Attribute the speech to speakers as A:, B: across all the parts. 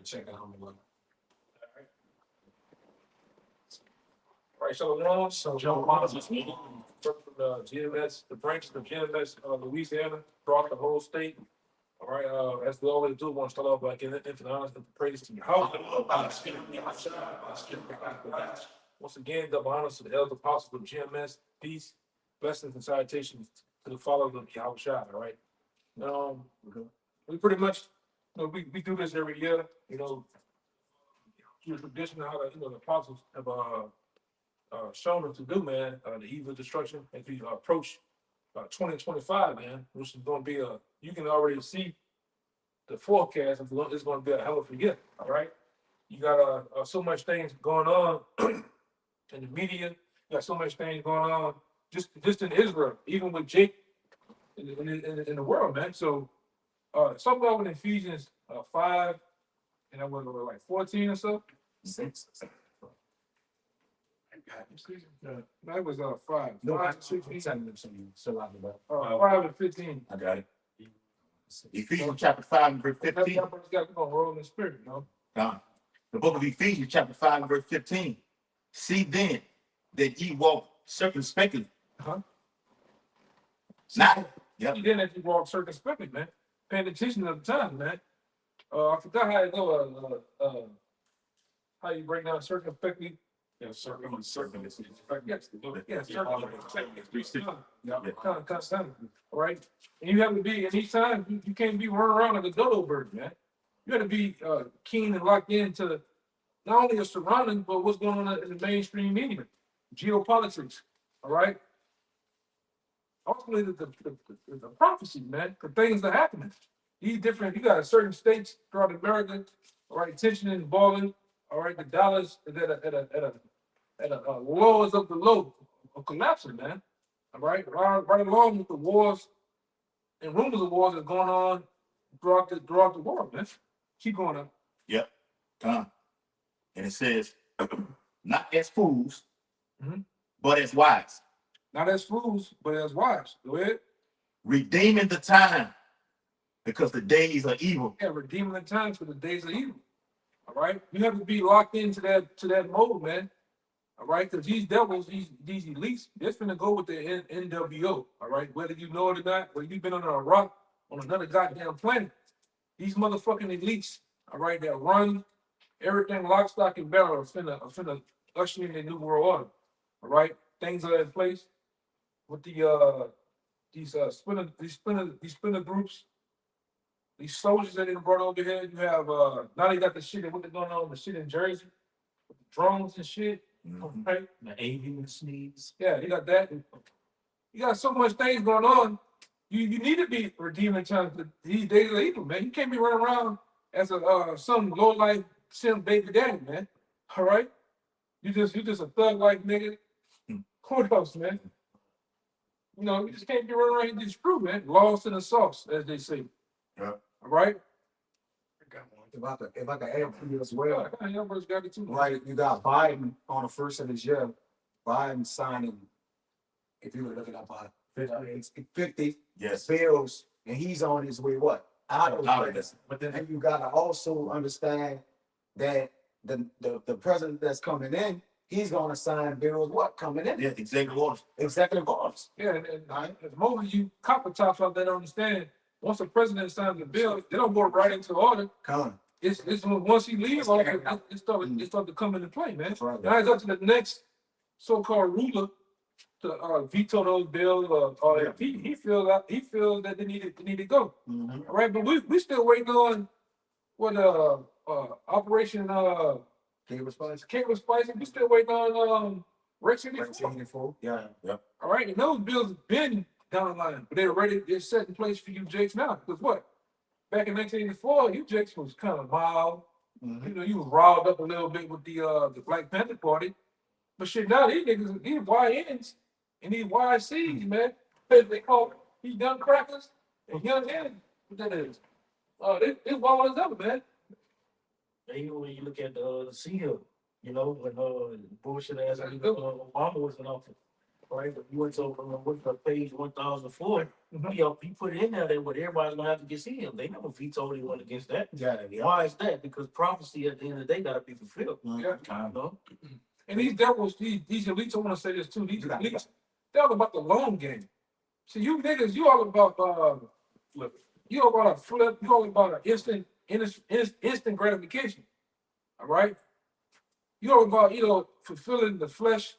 A: check out how many left.
B: All right, so Joe Mons is from the GMS, the branches of GMS, Louisiana, throughout the whole state. All right, as we always do, want to start off by giving infinite honors and praise to Yahweh. Once again, double honors to the elder apostles of GMS, peace, blessings, and salutations to the followers of Yahweh Shai. All right, we pretty much, we do this every year. Through tradition, how the apostles have shown us to do, man. The evil destruction as we approach 2025, man, which is going to be you can already see the forecast. It's going to be a hell of a year. All right, you got so much things going on in the media. You got so much things going on just in Israel, even with Jake in the world, man. So something about in Ephesians 5, and I was like 14 or so.
A: 6.
B: That was 5.
A: No,
B: 5,
A: 16.
B: 16.
A: So out of that.
B: 5 and 15.
C: I got it. Ephesians chapter 5 and verse 15.
B: We're gonna roll in the spirit,
C: The book of Ephesians chapter 5 and verse 15. See then that ye walk circumspectly. Not.
B: See then that you walk circumspectly, man. Paying attention to the time, man. I forgot how it go. How you break down circumspectly.
C: Yeah,
B: Circumspectly. All right. And you have to be, and each time you can't be running around like a dodo bird, man. You got to be keen and locked into not only your surroundings, but what's going on in the mainstream media, geopolitics. All right. Ultimately, the prophecy, man, the things that are happening. You got certain states throughout America, all right, tension and balling, all right, the dollars is at a lowest of the low of collapsing, man. All right, right along with the wars and rumors of wars that's going on throughout the world, man. Keep going up.
C: Yep. And it says, not as fools, but as wise.
B: Not as fools, but as wise. Go ahead.
C: Redeeming the time because the days are evil.
B: Yeah, redeeming the times for the days are evil. All right. You have to be locked into that mode, man. All right, because these devils, these elites, they're finna go with the NWO. All right, whether you know it or not, whether you've been on a rock on another goddamn planet, these motherfucking elites, all right, that run everything lock, stock, and barrel are finna usher in the new world order. All right, things are in place with these splinter groups, these soldiers that they brought over here. You have now they got the shit. What they going on? The shit in Jersey, with the drones and shit. Okay.
A: The avian sneeze.
B: Yeah, you got that. You got so much things going on. You need to be redeeming time for these days of evil, man. You can't be running around as some low life sim baby daddy, man. All right, you just a thug like nigga. What else, man? You just can't be running around here just screw, man. Lost in the sauce, as they say.
C: Yeah.
B: All right.
A: If I can add to you as well,
B: Got it too.
A: right? You got Biden on the first of this year. Biden signing, if you were looking up 50
C: Yes.
A: bills, and he's on his way what? Out of this.
C: But then
A: And you gotta also understand that the president that's coming in, he's gonna sign bills what coming in?
C: yeah, executive orders.
A: Executive orders.
B: Yeah, and the moment you copper tops out there don't understand, once the president signs the bill, they don't go right into order.
A: Come.
B: It's once he leaves, it start to come into play, man.
A: That's right.
B: Now it's up to the next so-called ruler to veto those bills, or if he feels that they need to go. All right, but we still waiting on what Operation
A: Cable Spice.
B: Cable Spice. We still waiting on Rex 84.
A: 84. Yeah.
B: All right, and those bills have been down the line, but they're set in place for you Jakes now. Because what? Back in 1984, you Jakes was kind of mild. You was riled up a little bit with the Black Panther Party. But shit, now these niggas, these YNs and these YCs, man, they call these young crackers and young ends. What that is? They wild as ever, man.
D: Even when you look at the seal, when bullshit ass Obama was in office. right? If you went to what's the page 1004,
B: Mhm.
D: he put it in there that what everybody's gonna have to get him. They never vetoed anyone against that.
A: Yeah,
D: Why is that? Because prophecy at the end of the day gotta be fulfilled.
B: Yeah.
D: You know?
B: And these devils, these elites, I want to say this too. These
A: Yeah.
B: elites, they're all about the long game. See, you niggas, you all about you all about a flip, you all about an instant gratification. All right, you all about fulfilling the flesh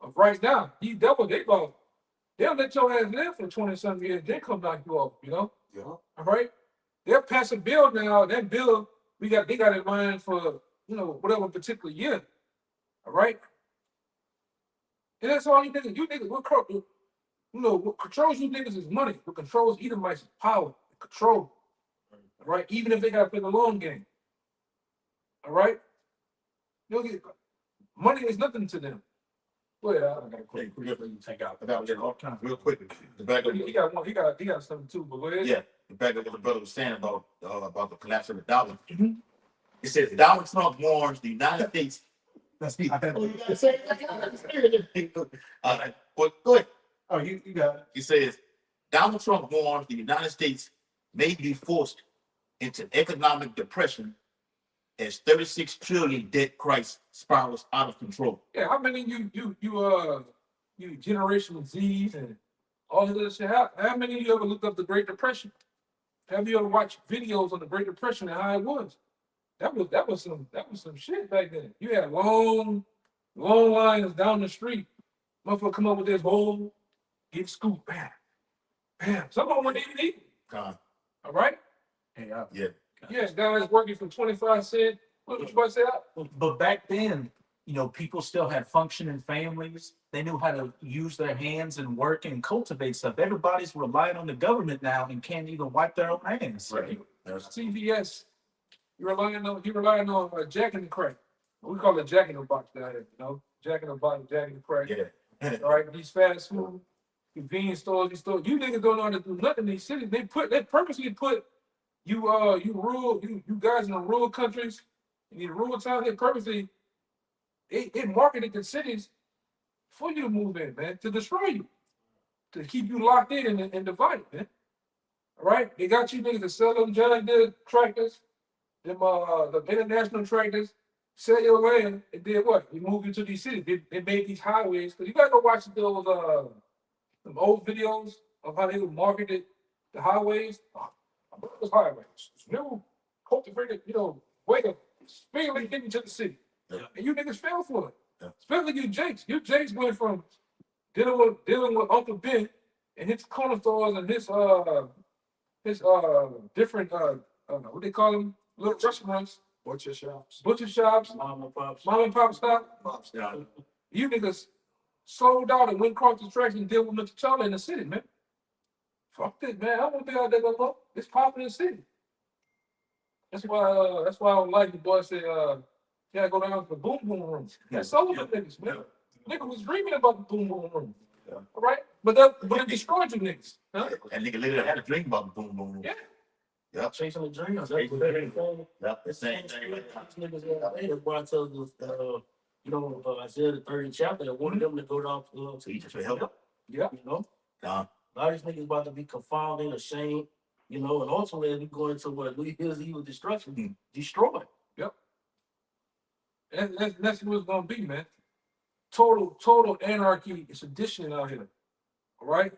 B: of right now. These devils, they'll let your ass live for 20 something years. They come knock you off.
A: yeah.
B: All right, they'll pass a bill now. That bill they got in mind for whatever particular year. All right, and that's all you niggas. You niggas, what controls you niggas is money. What controls Edomites is power, control. All right, even if they got to play the long game. All right, money is nothing to them. Go ahead, I got a quick.
C: Real quick, to back up,
B: He got one. He got something too. But go ahead.
C: yeah, to back up what the brother was saying about the collapse of the dollar.
B: Mhm.
C: It says Donald Trump warns the United States.
A: That's me.
C: All right, but go ahead.
A: Oh, you got it.
C: It says Donald Trump warns the United States may be forced into economic depression as 36 trillion debt crisis spirals out of control.
B: Yeah, how many you Generation Z's and all of this shit? How many of you ever looked up the Great Depression? Have you ever watched videos on the Great Depression and how it was? That was some shit back then. You had long lines down the street. Motherfucker come up with this bowl, get scooped, bam, bam. Some of them wouldn't even eat.
C: Uh,
B: All right?
C: yeah,
B: Yeah, guys working for 25 cents. What you about to say?
E: But back then, people still had functioning families. They knew how to use their hands and work and cultivate stuff. Everybody's relying on the government now and can't even wipe their own hands.
C: right.
B: CVS. You're relying on Jack in the Crack. We call it Jack in the Box down here, Jack in the Box, Jack in the Crack.
C: Yeah.
B: All right, these fast food, convenience stores, you niggas don't know how to do nothing in these cities. They purposely put you guys in the rural countries, in the rural towns, they purposely they marketed the cities for you to move in, man, to destroy you, to keep you locked in and divided, man. All right, they got you niggas to sell them John Deere tractors, them the international tractors, sell your land, and did what? They moved you to these cities. They made these highways. Cause you gotta go watch those them old videos of how they would market the highways. Those highways, new cultivated, way to speedily get into the city.
C: Yeah.
B: And you niggas fell for it.
C: Yeah.
B: Especially you Jakes. You Jakes went from dealing with Uncle Ben and his corner stores and his different what they call them, little restaurants,
A: Butcher shops.
D: Mom and pops.
B: mom and pop stop.
A: Pops.
C: Yeah.
B: You niggas sold out and went across the tracks and deal with Mr. Charlie in the city, man. Fuck this, man. I won't be out there no more. It's popping in the city. That's why I don't like the boy say you gotta go down to the boom boom room. That's sold the niggas, man. Nigga was dreaming about the boom boom room.
C: Yeah.
B: All right? But it destroyed you niggas. Huh?
C: And nigga literally had a dream about the boom boom.
B: Yeah.
C: Yep.
D: Chasing the dreams.
C: Chasing the dreams.
D: Thing.
C: Yep. The same thing.
D: That's why I tell you, Isaiah the 30th chapter, I wanted them to go down
C: So you just help.
B: Yeah.
C: Nah.
D: A lot of these niggas about to be confounded, ashamed, and ultimately we go into what Louis Hill's evil destruction, destroyed.
B: That's what it's gonna be, man. Total anarchy and sedition out here. All right?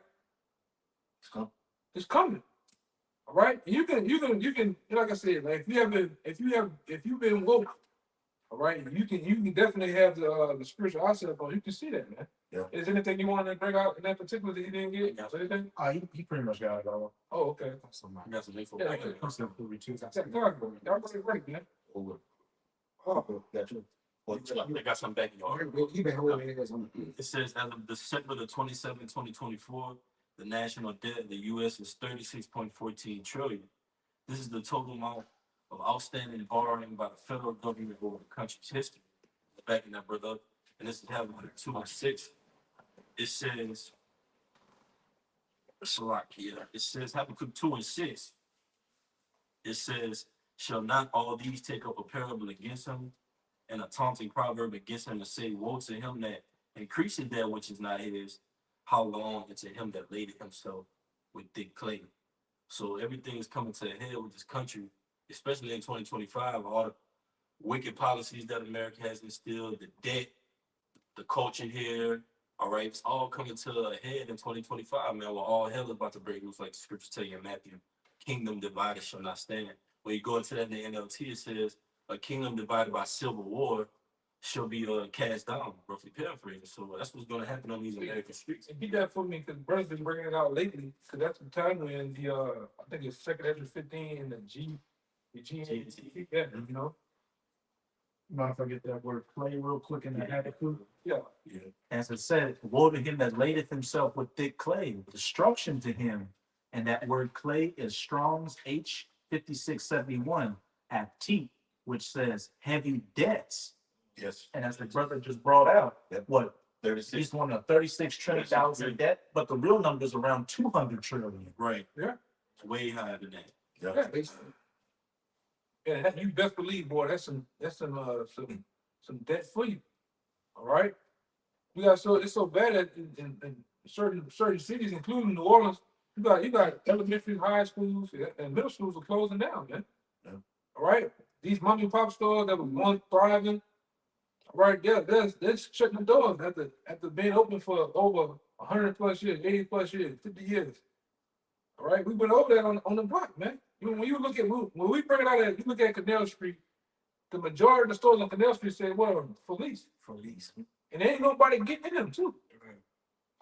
B: It's coming. All right? You can, like I said, like if you've been woke, all right, you can definitely have the spiritual asset up on. You can see that, man.
C: Yeah.
B: Is there anything you want to bring out in that particular that he didn't get? Is there anything?
E: He pretty much got it all.
B: Oh, okay.
E: Got some info.
B: Yeah,
E: back
B: yeah.
E: there. Some movie too.
B: Y'all really great, man.
C: Oh, got you. Well,
E: They got some back in your
A: He been holding niggas on the.
E: It says as of December the 27th, 2024, the national debt of the U.S. is 36.14 trillion. This is the total amount of outstanding borrowing by the federal government over the country's history. Backing that brother up, and this is Habakkuk 2 and 6. It says, it says Habakkuk 2 and 6. It says, shall not all these take up a parable against him, and a taunting proverb against him, to say, woe to him that increasing that which is not his, how long into him that laid himself with thick clay. So everything is coming to a head with this country, especially in 2025. All the wicked policies that America has instilled, the debt, the culture here, all right, it's all coming to a head in 2025, man. We're all hell about to break loose, like the scriptures tell you in Matthew. Kingdom divided shall not stand. When you go into that in the NLT, it says, a kingdom divided by civil war shall be cast down, roughly paraphrasing. So that's what's going to happen on these American streets.
B: And get that for me, because brothers been bringing it out lately, because that's the time when the, I think it's second Ezra 15 and the G, yeah, you know?
F: Mind if I get that word clay real quick in the attitude?
B: Yeah.
E: Yeah.
F: As it said, woe to him that ladeth himself with thick clay, destruction to him. And that word clay is Strong's H5671 at T, which says heavy debts.
C: Yes,
F: And as the brother just brought out,
C: Yep.
F: what
C: 36.
F: he's one of 36 trillion dollars in debt, but the real number is around 200 trillion.
E: Right.
B: Yeah.
E: It's way higher than that.
B: Yeah, and you best believe, boy, that's some debt for you. All right. We got it's so bad that in certain cities, including New Orleans, you got elementary, high schools, and middle schools are closing down, man.
C: Yeah.
B: All right. These mom and pop stores that was once thriving, all right, they're shutting the doors after being open for over 100 plus years, 80 plus years, 50 years. All right, we went over there on the block, man. When you look at when we bring it out there, you look at Canal Street. The majority of the stores on Canal Street say, "Well, for lease," and there ain't nobody getting in them too.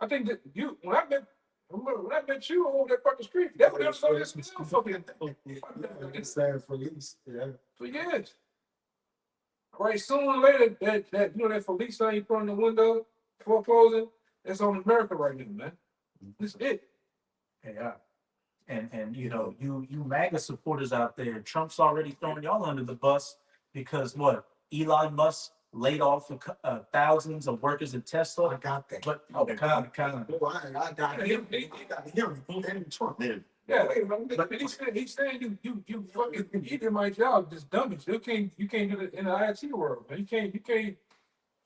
B: I think that when I met you over there across the street, that was so this
A: It's there for lease, yeah.
B: for years. All right, sooner or later, that that for lease sign you put on the window foreclosing, it's on America right now, man. This is it.
F: Yeah. And you know, you MAGA supporters out there, Trump's already throwing y'all under the bus because what? Elon Musk laid off thousands of workers at
A: I
F: Tesla.
A: got that.
F: But kind of.
A: I got him. I got him. And Trump.
B: Yeah, but he's saying you fucking you did my job, just dummies. You can't do it in the IT world, man. You can't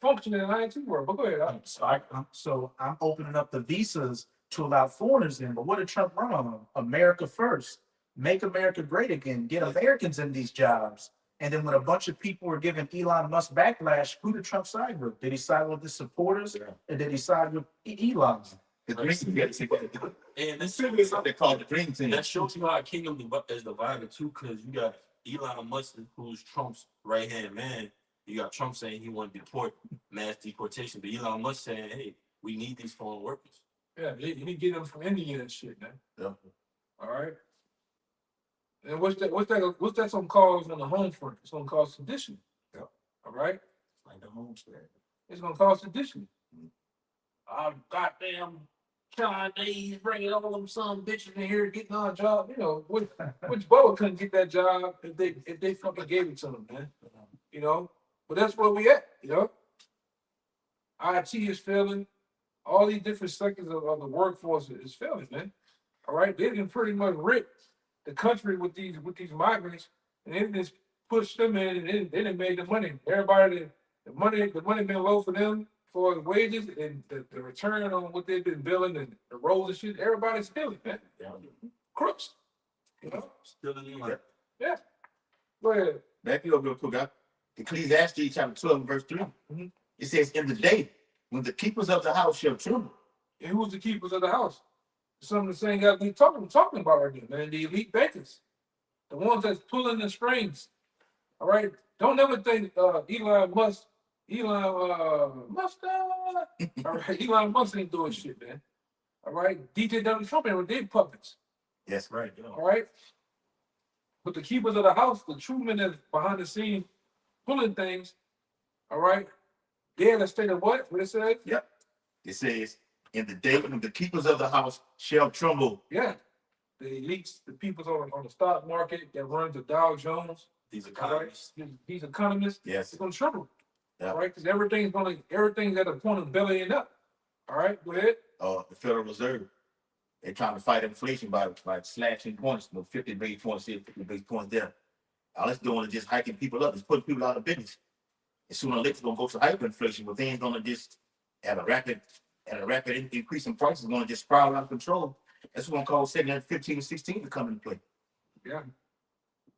B: function in the IT world. But go ahead.
F: So I'm opening up the visas to allow foreigners in. But what did Trump run on? America first. Make America great again. Get Americans in these jobs. And then when a bunch of people were giving Elon Musk backlash, who did Trump side with? Did he side with the supporters? Or did he side with Elon?
C: The Green Team.
E: And this
C: It's something called the Green Team.
E: that shows you how kingdom is divided too, because you got Elon Musk, who's Trump's right hand man. You got Trump saying he want to deport, mass deportation, but Elon Musk saying, "Hey, we need these foreign workers."
B: Yeah, he get them from India and shit, man.
C: Yeah.
B: All right. And what's that gonna cause on the home front? It's gonna cause sedition.
C: Yeah.
B: All right.
C: Like the homestead.
B: It's gonna cause sedition. Goddamn Chinese bringing all them some bitches in here getting our job. You know, which Boa couldn't get that job if they fucking gave it to them, man. You know, but that's where we at. You know, IT is failing. All these different sectors of the workforce is failing, man. All right, they can pretty much rip the country with these migrants, and they just push them in, and they done made the money. Everybody, the money been low for them for the wages and the return on what they've been billing and the rolls and shit. Everybody's stealing, man. Crooks, you know.
E: Still in the line.
B: Yeah. Go ahead.
C: Back you up real quick, guy. Ecclesiastes chapter 12, verse 3.
B: Mhm.
C: It says, "In the day when the keepers of the house shall tremble."
B: And who's the keepers of the house? Some of the same guys we talking about right here, man. The elite bankers, the ones that's pulling the strings. All right, don't ever think Elon Musk. All right, Elon Musk ain't doing shit, man. All right, DJ Donald Trump ain't they puppets.
C: Yes,
E: Right.
B: All right, but the keepers of the house, the true men that's behind the scene pulling things. All right, they're in a state of what? What it says?
C: it says, "In the day when the keepers of the house shall tremble."
B: Yeah, the elites, the people's on the stock market that runs the Dow Jones.
E: These
B: All right,
E: economists.
B: these economists,
C: Yes.
B: it's gonna trouble.
C: Yeah.
B: All right, because everything's at a point of bellying up. All right, go ahead.
C: The Federal Reserve, they're trying to fight inflation by slashing points, 50 base points here, 50 base points there. All it's doing is just hiking people up. It's putting people out of business. And sooner or later, it's going to go to hyperinflation, but they ain't going to just at a rapid increase in prices is gonna just spiral out of control. That's gonna cause segment 15 and 16 to come into play.
B: Yeah.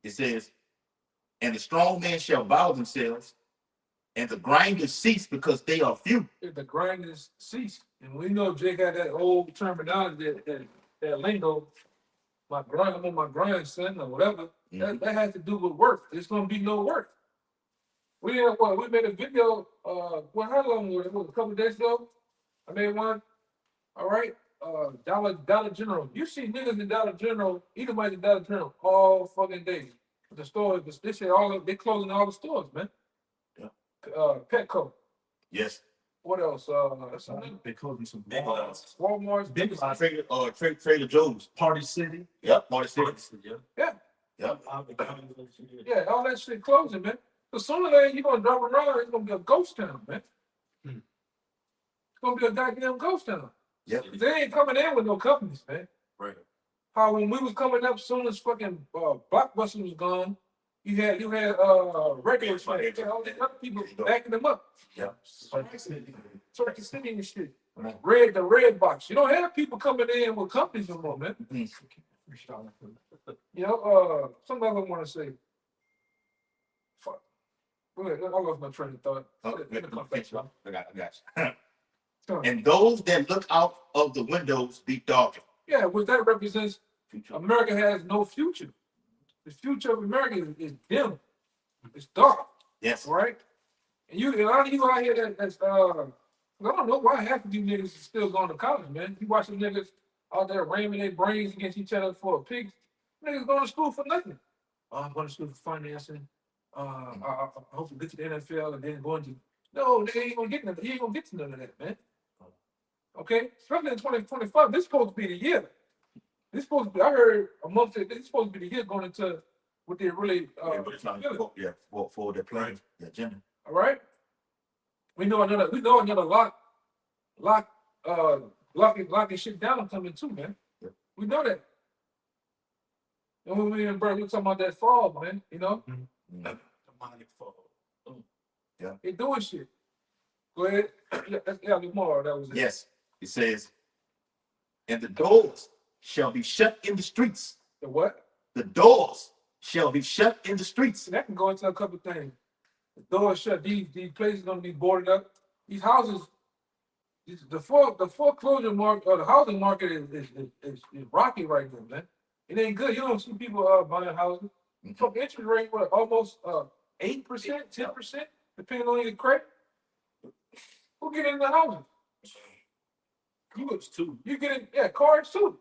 C: It says, and the strong men shall bow themselves, and the grinders cease because they are few.
B: If the grinders cease, and we know Jake had that old terminology, that lingo, my grind, I'm on my grind, son, or whatever. That has to do with work. There's gonna be no work. We had what? We made a video. Well, how long was it? A couple of days ago. I made one. All right. Dollar General. You see niggas in Dollar General, Edomites in Dollar General all fucking days. The stores, they say they closing all the stores, man.
C: Yeah.
B: Petco.
C: Yes.
B: What else?
F: They closing some
E: Big
F: bars.
E: lots.
B: Walmart.
F: Big lots.
C: Trader Joe's.
F: Party City.
C: Yep. Party City.
E: Yeah.
B: Yeah.
C: Yep.
B: Yeah, all that shit closing, man. So sooner you're gonna drive around, it's gonna be a ghost town, man. It's gonna be a goddamn ghost town.
C: Yep.
B: They ain't coming in with no companies, man.
E: Right.
B: How when we was coming up, soon as fucking Blockbuster was gone, you had regular shit. You had all these other people backing them up.
C: Yep.
B: Turkey City and shit.
C: Right.
B: The red box. You don't have people coming in with companies no more, man. You know, something else I want to say. Fuck. Go ahead. I lost my train of thought.
C: I got you. And those that look out of the windows be darkened.
B: Yeah, what that represents, America has no future. The future of America is dim. It's dark,
C: Yes.
B: right? And a lot of you out here that's I don't know why half of you niggas is still going to college, man. You watch them niggas out there ramming their brains against each other for a pig. Niggas going to school for nothing. I'm going to school for financing. I hope to get to the NFL and then going to. No, nigga, you ain't gonna get nothing. You ain't gonna get to none of that, man. Okay, especially in 2025, this is supposed to be the year. This supposed to be. I heard a month ago. This is supposed to be the year going into what they really.
C: For their plan, their agenda.
B: All right. We know another locking shit down coming too, man.
C: Yep.
B: We know that. And when we and Bert, we talking about that fall, man. You know,
E: Demonic fall.
B: they doing shit. Go ahead. Let's get more. That was it.
C: Yes. It says, and the doors shall be shut in the streets.
B: The what?
C: The doors shall be shut in the streets.
B: So that can go into a couple things. The doors shut. These places gonna be boarded up. These houses. The foreclosure market or the housing market is rocky right now, man. It ain't good. You don't see people buying houses. So interest rate what almost 8%, 10%, depending on your credit. Who get in the housing? You get in, cars too.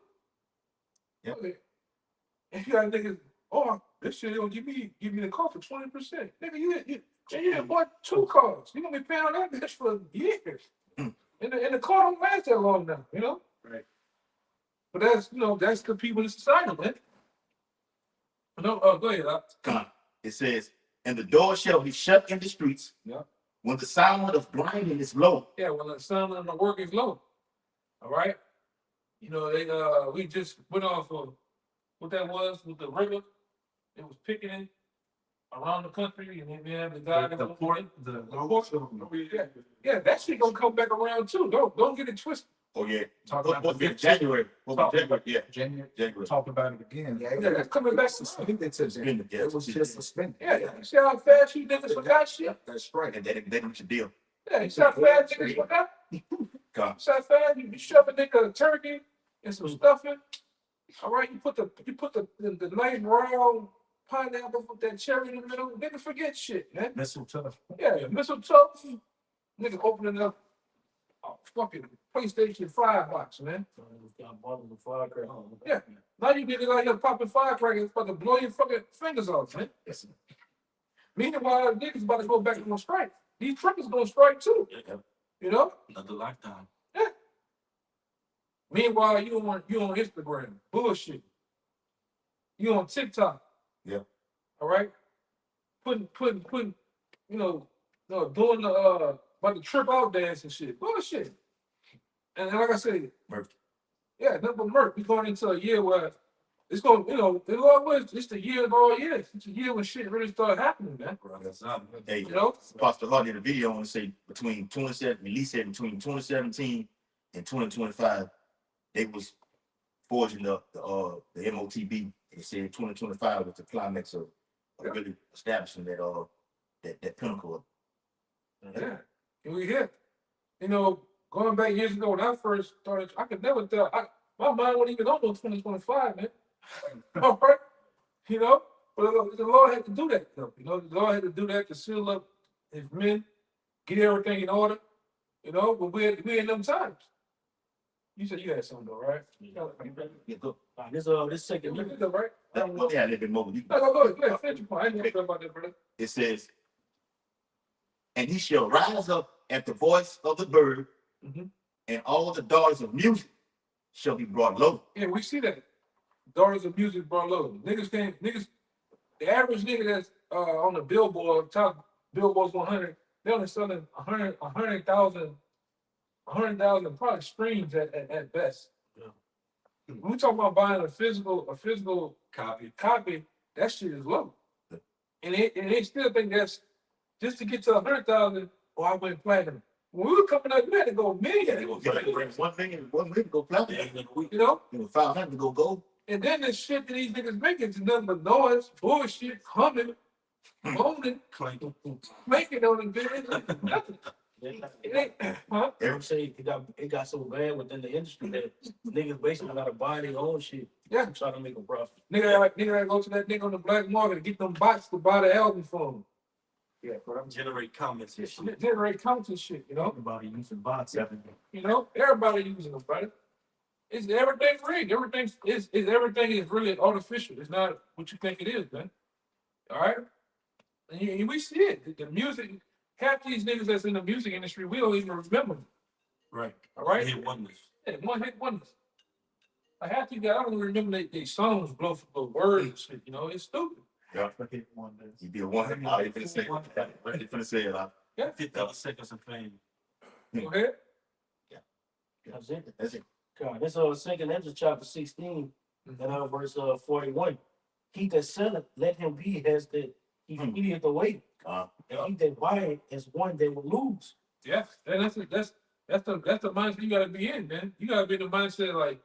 C: Yep.
B: And you got niggas, this shit gonna give me the car for 20%. Nigga, you bought 2 cars. You gonna be paying on that bitch for years. And the car don't last that long now, you know?
C: Right.
B: But that's the people in society, man. No, go ahead.
C: Come on. It says, and the door shall be shut in the streets.
B: Yeah.
C: When the sound of grinding is low.
B: Yeah, well, the sound of the work is low. All right. You know, we just went off of what that was with the river. It was picketing around the country, and then we had the guy that was yeah, that shit gonna come back around too. Don't get it twisted.
C: Oh yeah.
F: Talk
C: What
F: about
C: be January? What be January? Yeah.
F: January. Talk about it again.
A: Yeah,
B: Yeah, that's coming back.
A: suspended to them.
C: Yeah.
A: It was just suspended.
B: Yeah, you see how fast you niggas forgot shit?
A: That's right.
C: And they don't deal.
B: Yeah, you see how fast niggas forgot?
C: God.
B: You see how fast you shove a nigga a turkey and some stuffing. All right, you put the nice round pineapple with that cherry in the middle. Nigga forget shit, man.
F: Mistletoe.
B: Yeah, mistletoe. Nigga opening up a fucking PlayStation 5 box, man. Yeah. Now you niggas out here popping firecrackers about to blow your fucking fingers off, man. Meanwhile, niggas about to go back on strike. These truckers gonna strike too.
E: Yeah.
B: You know?
E: Another lockdown.
B: Yeah. Meanwhile, you on Instagram, bullshit. You on TikTok.
C: Yeah.
B: All right. Putting, doing the about the trip out dance and shit. Bullshit. And like I said,
C: Murph.
B: yeah, nothing but murk. We're going into a year where it's gonna, you know, the Lord was, it's the year of all years. It's the year when shit really started happening, man.
C: Hey,
B: You know?
C: Pastor Hart did a video on say between 27, release said between 2017 and 2025, they was forging the MOTB. They said 2025 was the climax of really establishing that pinnacle.
B: Yeah. And we here. You know, going back years ago when I first started, I could never tell. My mind wasn't even on 2025, man. All right. You know, but the Lord had to do that, though. You know, the Lord had to do that to seal up his men, get everything in order. You know, but we're in them times. You said you had something though, right?
C: Yeah, go.
D: This second
B: You
D: minute.
B: did, right?
C: Yeah, a little bit more.
B: No, go ahead. Finish your point. I didn't know about that, brother.
C: It says, and he shall rise up at the voice of the bird,
B: Mhm.
C: and all the daughters of music shall be brought low.
B: Yeah, we see that. Daughters of music brought low. Niggas, the average nigga that's on the Billboard, top Billboard's 100, they're only selling 100,000 probably streams at best.
D: Yeah.
B: When we talk about buying a physical copy, that shit is low. And they still think that's just to get to 100,000, I went platinum. When we were coming up, we had to go
C: Yeah,
B: million.
C: they gonna get like 1 million go platinum.
B: You know?
C: 500 go gold.
B: And then the shit that these niggas making is nothing but noise, bullshit, humming, moaning,
E: Clank.
B: making on the bitch, nothing. It ain't, huh?
D: I'm saying it got so bad within the industry that niggas basically gotta buy their own shit.
B: Yeah.
D: To try to make a profit.
B: Nigga go to that nigga on the black market and get them bots to buy the album for him.
E: Yeah, bro. Generate comments and shit.
B: Generate counts and shit, you know?
F: Everybody using bots.
B: You know, everybody using them, buddy. It's everything rigged. Everything is really artificial. It's not what you think it is, man. All right? And we see it. The music, half these niggas that's in the music industry, we don't even remember them.
E: Right.
B: All right?
E: Hit wonders.
B: Yeah, one hit wonders. Like half these guys, I don't even remember they songs blow for the words and shit, you know? It's stupid.
C: Yeah. You be a one. I ain't finna say it. I ain't finna say it.
B: Yeah.
E: 50 seconds of fame.
B: Go ahead.
D: That's it.
C: That's it.
D: God, this second Ezra chapter 16 and verse 41. He that selleth, let him be as that he feedeth the way. And he that buyeth is one that will lose.
B: Yeah, and that's the mindset you gotta be in, man. You gotta be in the mindset like,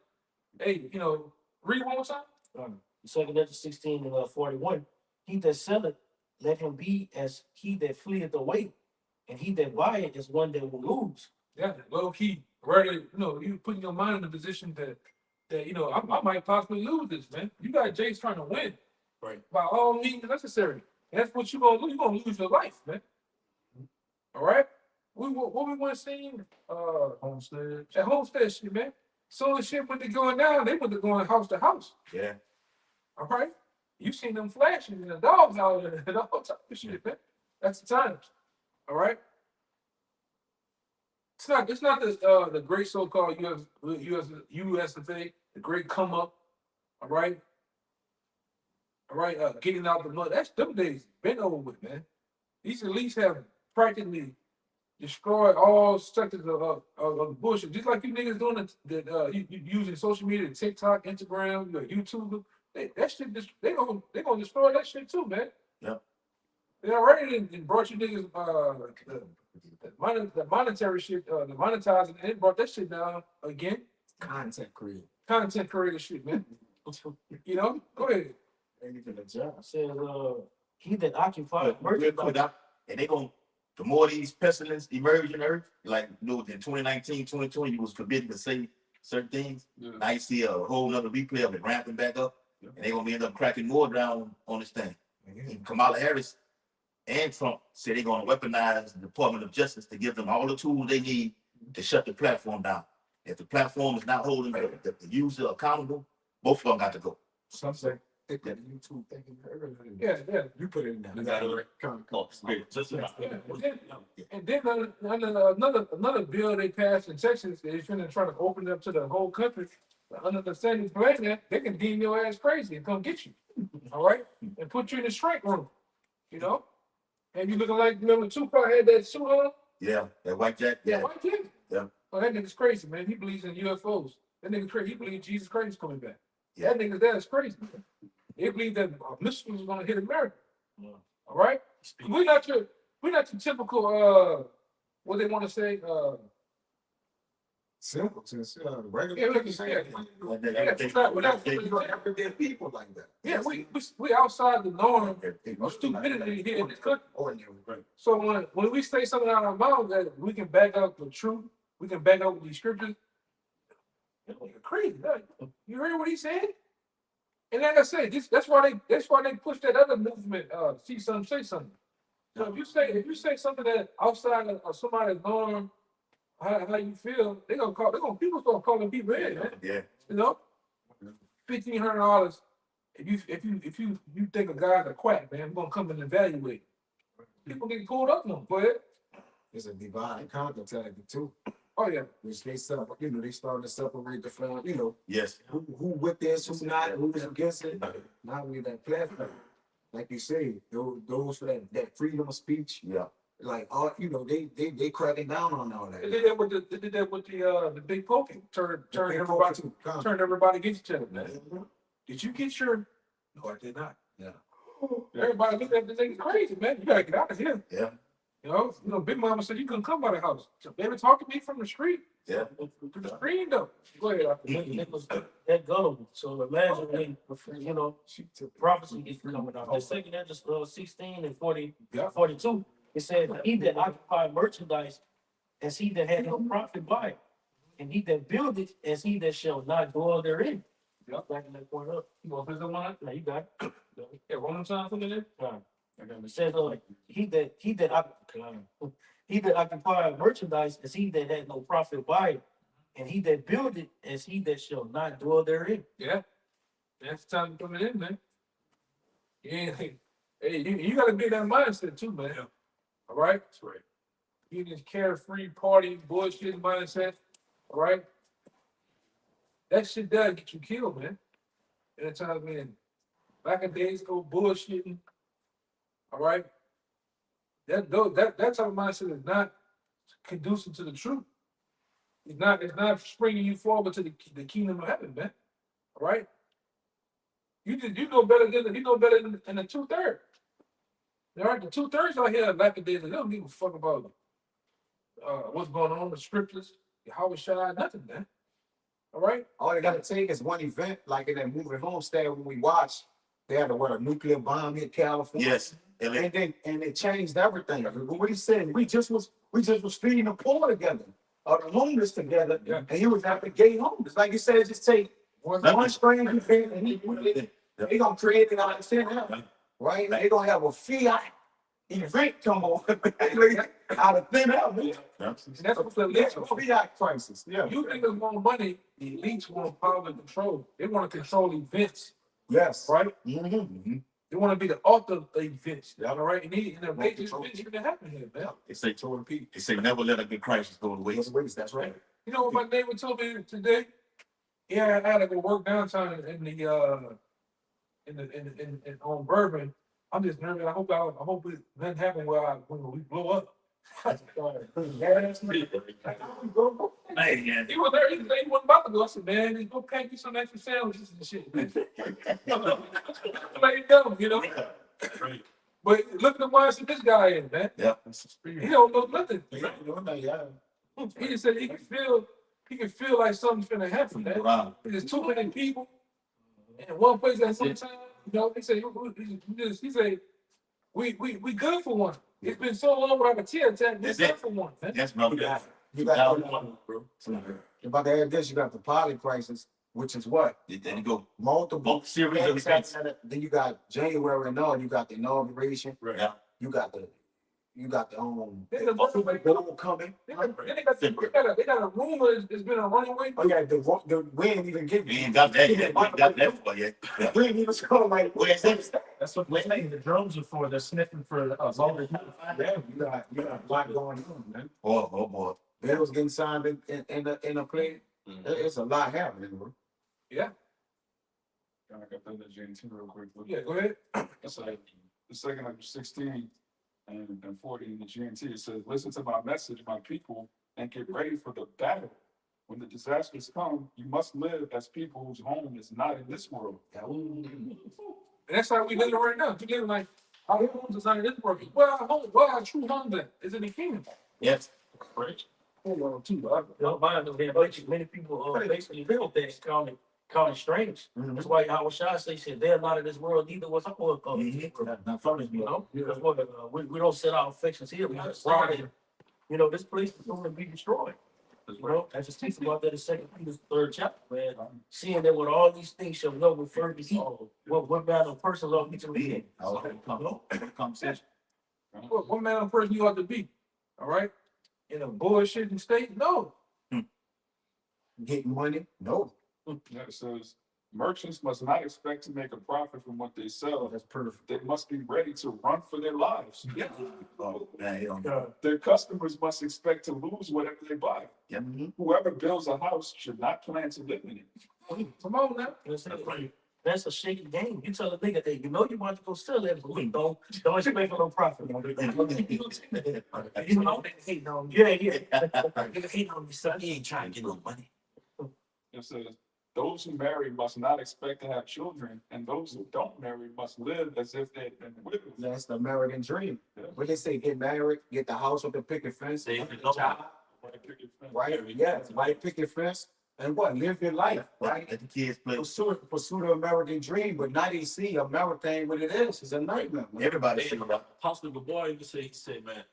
B: hey, you know, read one more time.
D: Second Ezra 16 and 41. He that selleth, let him be as he that fleeth away. And he that buyeth is one that will lose.
B: Yeah, low key. Rather, you know, you putting your mind in a position that you know, I might possibly lose this, man. You got Jace trying to win.
E: Right.
B: By all means necessary. That's what you're gonna lose. You're gonna lose your life, man. All right? What we want to see?
F: Homestead.
B: At Homestead shit, man. So the shit when they going down, they went to going house to house.
C: Yeah.
B: All right? You seen them flashing and the dogs out there and all type of shit, man. That's the times. All right? It's not the great so-called USFA, the great come up, all right? All right, getting out the mud. That's them days been over with, man. These elites have practically destroyed all sectors of bullshit. Just like you niggas doing you using social media, TikTok, Instagram, your YouTube. That shit, they gonna destroy that shit too, man.
C: Yep.
B: They already brought you niggas the monetary shit, the monetizing, and they brought that shit down again.
A: Content creator.
B: Content creator shit, man. You know, go ahead.
D: It says, he that occupied
C: And they gonna, the more these pestilence emerge in earth, like you know, in 2019, 2020, you was forbidden to say certain things. Now you see a whole nother replay of it ramping back up, and they gonna end up cracking more down on this thing. And Kamala Harris and Trump said they're gonna weaponize the Department of Justice to give them all the tools they need to shut the platform down. If the platform is not holding the user accountable, both of them got to go.
A: Some say that YouTube thing earlier.
B: Yeah.
A: You put it in there.
E: You got it right.
C: Oh, great. Just
B: And then another bill they passed in Texas, they're finna try to open it up to the whole country. Under the same plan, they can deem your ass crazy and come get you. All right? And put you in the strike room. You know? And you looking like, remember Tupac had that suit on?
C: yeah, that white jack.
B: Yeah,
C: Yeah,
B: white kid.
C: Yeah.
B: Oh, that nigga's crazy, man. He believes in UFOs. That nigga crazy. He believes Jesus Christ is coming back. That nigga, that is crazy. They believe that missiles is gonna hit America. All right? We're not your typical, what they want to say,
A: Simple, since regular
B: yeah,
A: people
B: like,
A: say
B: yeah,
A: it.
B: we're not
A: You don't ever get people like that.
B: yeah, we outside the norm of stupidity here in this country.
A: Ordinary, right?
B: So when we say something out of our mouth that we can back up the truth, we can back up with these scriptures, you're crazy. Like, you heard what he said? And like I said, that's why they push that other movement, see something, say something. So if you say something that outside of somebody's norm, how you feel, people start calling people in, man.
C: Yeah.
B: You know? $1,500. If you think a guy's a quack, man, I'm gonna come and evaluate. People get pulled up on. Go ahead.
A: It's a divine contact tactic too,
B: Oh yeah.
A: which they separate. You know, they starting to separate the family. You know,
C: Yes.
A: who with this, who's not, who's against it. Now we that platform, like you say, those for that freedom of speech.
C: Yeah.
A: Like all, you know, they cracking down on all that.
B: They did that with the big poking. Turned
A: They
B: everybody
A: focus on
B: turned everybody against each other. Man.
A: Mhm.
B: Did you get your? No, I did not.
A: Yeah.
B: Everybody looked at the thing crazy, man. You gotta get out of here.
C: Yeah.
B: You know, Big Mama said you couldn't come by the house. So baby talking to me from the street.
C: Yeah.
B: To the screen though. Go ahead.
D: They was that gullible. So imagine when, you know, prophecy is coming out. The second Ezra 16 and 40,
B: Yeah.
D: 42, it said, he that occupy merchandise as he that had no profit by it, and he that build it as he that shall not dwell therein.
B: Yeah.
D: Back in that point up.
B: You want to put something on it?
D: Now you got it.
B: Yeah, Roman time something in there?
D: It says, he that occupy merchandise as he that had no profit by it, and he that build it as he that shall not dwell therein.
B: Yeah. That's the time to put it in, man. Yeah. Hey, you gotta be that mindset too, man.
E: Yeah.
B: All right?
E: That's right.
B: You this carefree party bullshit mindset. All right? That shit does get you killed, man. And it's time, man. Back in days ago, bullshitting. All right? That type of mindset is not conducive to the truth. It's not springing you forward to the kingdom of heaven, man. All right? You know better than the 2/3. All right, the 2/3 out here back in the days, they don't give a fuck about what's going on in the scriptures, how it shine, nothing, man. All right?
A: All they gotta take is one event, like in that movie Homestead when we watched, they had a nuclear bomb hit California.
C: Yes.
A: And it changed everything. What he said, we just was feeding the poor together, or the homeless together,
B: Yeah.
A: and he was at the gay homeless. Like you said, just take one strange event and they gonna create it out of thin air, right? They gonna have a fiat event come on out of thin air. Man.
B: And that's what the elites
A: That's
B: want.
A: a fiat crisis. Yeah.
B: You niggas want money, the elites want power and control. They want to control events,
A: Yes.
B: right?
C: Mm-hmm.
B: They want to be the author of the events, all right? And the major
A: control.
B: events gonna happen here, man.
C: They say never let a good crisis go to waste.
A: That's right.
B: You know what my neighbor told me today? Yeah, I had to go work downtown in on Bourbon. I'm just nervous. I hope it doesn't happen when we blow up.
C: Man,
B: He was there. He wasn't about to go. I said, man, just go pack you some extra sandwiches and shit, man. Let it go, you know. But look at the mindset this guy is, man.
C: yeah.
B: He don't know nothing.
A: Yeah.
B: He just said he can feel like something's gonna happen, man.
C: Wow.
B: There's too many people in one place at one time. You know, he said we good for one. It's been so long without a tear attack. We're
C: That's
B: good
C: it.
B: for one, man.
C: That's my
A: You got
C: bro.
A: about to add this, you got the poly crisis, which is what?
C: Then you go
A: Multiple
C: both series of events.
A: Then you got January and all, you got the inauguration,
C: Yeah.
A: you got the
B: Nigga,
A: goal coming.
B: They got a rumor. It's been a runaway.
A: Oh yeah, we ain't even getting.
C: We ain't got that yet. We ain't got that for yet.
A: We ain't even going like
C: Where's that?
F: That's what they're saying. The drones are for. They're sniffing for longer.
A: Yeah, you got a lot going on, man.
C: Oh boy.
A: Bills getting signed in a play. It's a lot happening, bro.
B: Yeah.
G: I got that JT real quick.
B: Yeah, go ahead.
G: It's like the second of 16 and 40 in the GNT. It says, listen to my message, my people, and get ready for the battle. when the disasters come, you must live as people whose home is not in this world.
B: And that's how we living right now. We living like our homes is not in this world. Where our true home at? Is in the kingdom.
C: Yes.
B: Hold on, too.
D: Many people basically built that call it strange. That's why Howard Shah said they're not in this world either. What's up with
C: Not from this
D: you
C: world.
D: know? Because what, we don't set our affections here. We just right. You know, this place is going to be destroyed. You know, I just teach about that in 2 Peter 3rd chapter, man. Seeing that with all these things shall know with further heat, what manner of person ought we to be in.
C: Conversation.
B: What man of person you ought to be? All right? In a bullshitting state? No.
A: Getting money? No.
G: Yeah, it says, merchants must not expect to make a profit from what they sell.
A: That's perfect.
G: They must be ready to run for their lives.
B: Yeah.
C: Oh, man, you don't
D: Uh,
G: Their customers must expect to lose whatever they buy.
C: Yep.
G: Whoever builds a house should not plan to live in it.
B: Come on now.
D: That's a shaky game. You tell a nigga, hey, you know you want to go sell that, but don't expect no profit. You know, they hating on you. Yeah. They hating on you, son.
E: He ain't trying to get no money.
G: It says, those who marry must not expect to have children, and those who don't marry must live as if they had been widows.
A: That's the American dream. What they say, get married, get the house with the picket fence,
E: They
A: get the
E: know.
A: job, right? Yeah, white picket fence, and what? Live your life, right?
C: Let the kids play.
A: Pursue the American dream, but now they see America ain't what it is. It's a nightmare. Man.
C: Everybody see that.
E: Apostle Gaboy he said, man,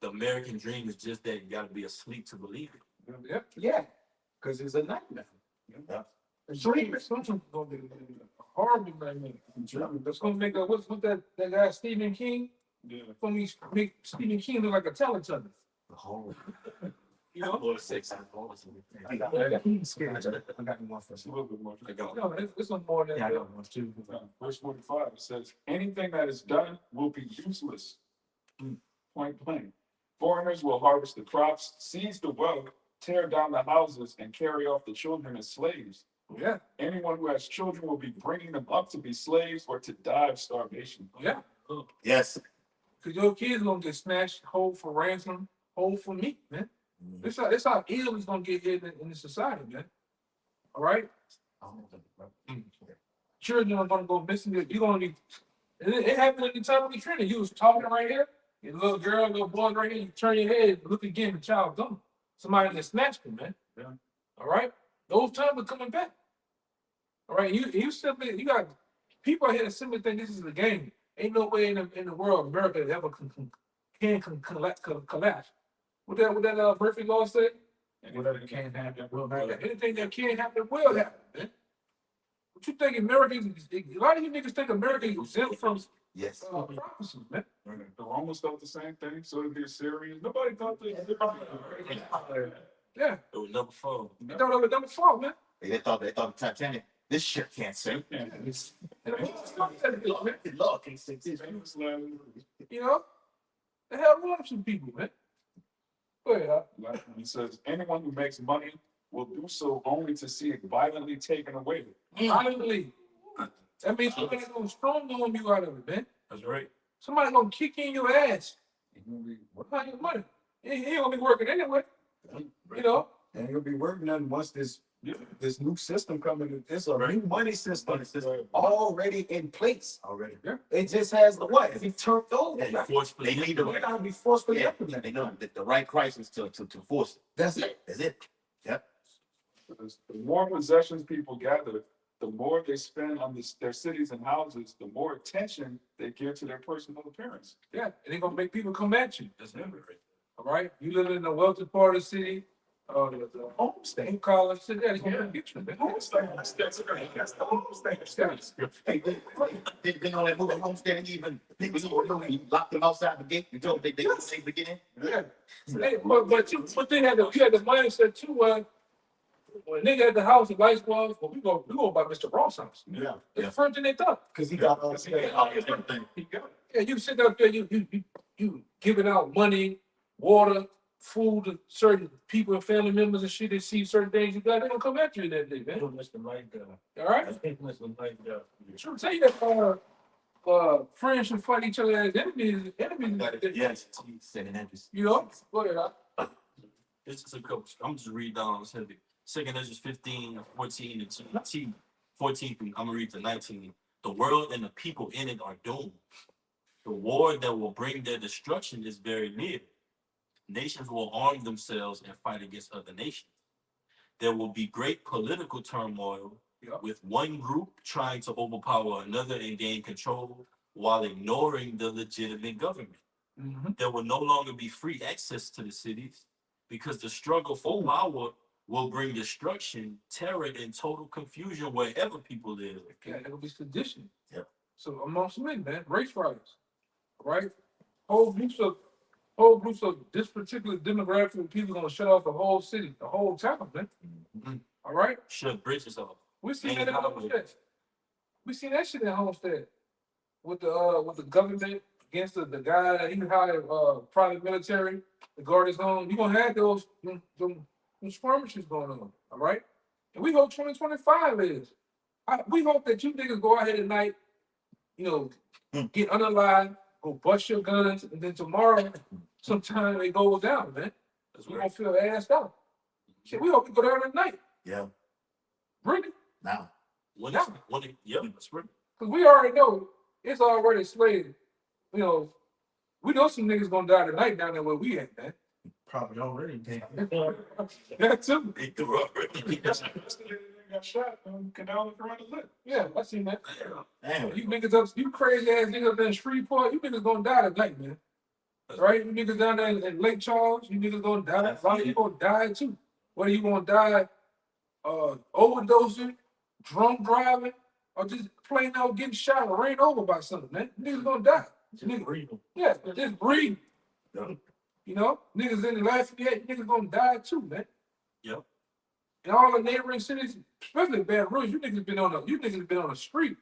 E: the American dream is just that you gotta be asleep to believe it.
B: Yeah.
A: Yeah, because it's a nightmare.
C: Yeah.
A: A dream.
B: Something's gonna be horrible right now. That's gonna make what's that guy Stephen King?
G: Yeah.
B: Gonna make Stephen King look like a Teletubby. You know?
E: Or sex.
A: I got one for
G: It's a little bit more.
B: No, it's no more than
A: Yeah, I
B: that.
A: got one too.
G: Verse 45, it says, anything that is done will be useless. Point blank. Foreigners will harvest the crops, seize the wealth, tear down the houses, and carry off the children as slaves.
B: Yeah,
G: Anyone who has children will be bringing them up to be slaves or to die of starvation.
B: yeah.
C: Yes.
B: Cause your kids gonna get snatched whole for ransom, whole for meat, man. This how ill is gonna get here in the society, man. All right? Children are gonna go missing. You're gonna be. It happened at the time of the training. You was talking right here. Your little girl, little boy right here. You turn your head, look again. The child gone. Somebody just snatched him, man.
G: Yeah.
B: All right. Those times are coming back. All right. You simply got people out here that simply think this is a game. Ain't no way in the world America ever can collapse. What that Murphy law say?
G: Whatever can happen will happen.
B: Anything that can happen will happen, man. What you think Americans, a lot of you niggas think America is exempt from
C: Yes.
B: prophecies, man.
G: The Romans thought the same thing, so did the Assyrians. Nobody thought that.
B: Yeah.
E: It would never fall.
B: You thought it would never fall, man.
C: They thought Titanic. This ship can't sink.
A: Lord can't sing this.
B: You know? The hell wrong with some people, man. Go ahead,
G: He says, anyone who makes money will do so only to see it violently taken away.
B: Violently. That means somebody gonna strong arm you out of it, man.
E: That's right.
B: Somebody gonna kick in your ass. What about your money? He ain't gonna be working anyway. You know?
A: And you'll be working on once this new system coming. It's a new money system already in place.
C: Already.
A: It just has the what? It be turned over.
C: Yeah,
E: Forcefully.
C: They need the
A: It gotta be forcefully
C: Yeah,
A: implemented.
C: they know the right crisis to force it.
A: That's it.
C: That's it. Yep.
G: The more possessions people gather, the more they spend on their cities and houses, the more attention they give to their personal appearance.
B: Yeah. And they gonna make people come at you.
E: That's never right.
B: All right? You live in the wealthy part of the city, the homestay, college city, yeah, they gonna get you, man.
C: Hey, they know that movie Homestead, even people you locked them outside the gate. You told them they couldn't begin.
B: Yeah. Hey, but you had the mindset too, when nigga at the house, the lights was, well, we go by Mr. Ross' house.
A: Yeah.
B: That's the first thing they thought.
A: Because he got all
G: Because he got all everything.
B: Yeah, you sit up there, you giving out money, water, food to certain people and family members and shit. They see certain things you got, they gonna come at you that day, man.
D: Mr. Light,
B: All right?
D: Mr. Light,
B: Sure, tell you that friends should fight each other as enemies.
C: Yes. 700.
B: You know? Go ahead.
E: This is a couple. I'm just reading down. It said Second Ezra 15, 14, and 14, I'm gonna read to 19. The world and the people in it are doomed. The war that will bring their destruction is very near. Nations will arm themselves and fight against other nations. There will be great political turmoil, with one group trying to overpower another and gain control while ignoring the legitimate government. There will no longer be free access to the cities because the struggle for power will bring destruction, terror, and total confusion wherever people live.
B: Yeah, it'll be sedition.
C: Yep.
B: So amongst men, man, race riots, right? Whole groups of this particular demographic of people gonna shut off the whole city, the whole town, man.
E: Mhm.
B: All right.
E: Shut bridges off.
B: We seen
E: Ain't
B: that in
E: how
B: Homestead. We seen that shit in Homestead with the government against the guy that he hired private military to guard his home. You gonna have those them skirmishes going on, all right? And we hope 2025 is. We hope that you niggas go out here tonight, you know, get unalive, go bust your guns, and then tomorrow, sometime it goes down, man.
E: That's
B: We
E: right.
B: gonna feel assed out. Shit, we hope we go down tonight.
C: Yeah.
B: Really?
C: Now.
E: Yeah, that's right.
B: Because we already know it's already slated. You know, we know some niggas gonna die tonight down there where we at, man.
F: Probably already dead.
B: That too.
E: They threw up.
G: Got shot on Canal and Corona Lip.
B: Yeah, I seen that.
C: Damn.
B: You niggas up, you crazy ass niggas up in Shreveport, you niggas gonna die tonight, man. Right? You niggas down there in Lake Charles, you niggas gonna die. A lot of you gonna die too. Whether you gonna die overdosing, drunk driving, or just plain out getting shot or ran over by something, man. Niggas gonna die. Yeah, just breathe.
C: Yeah.
B: You know, niggas in the Lafayette, niggas gonna die too, man.
E: Yep.
B: In all the neighboring cities, especially Baton Rouge, you niggas been on the street.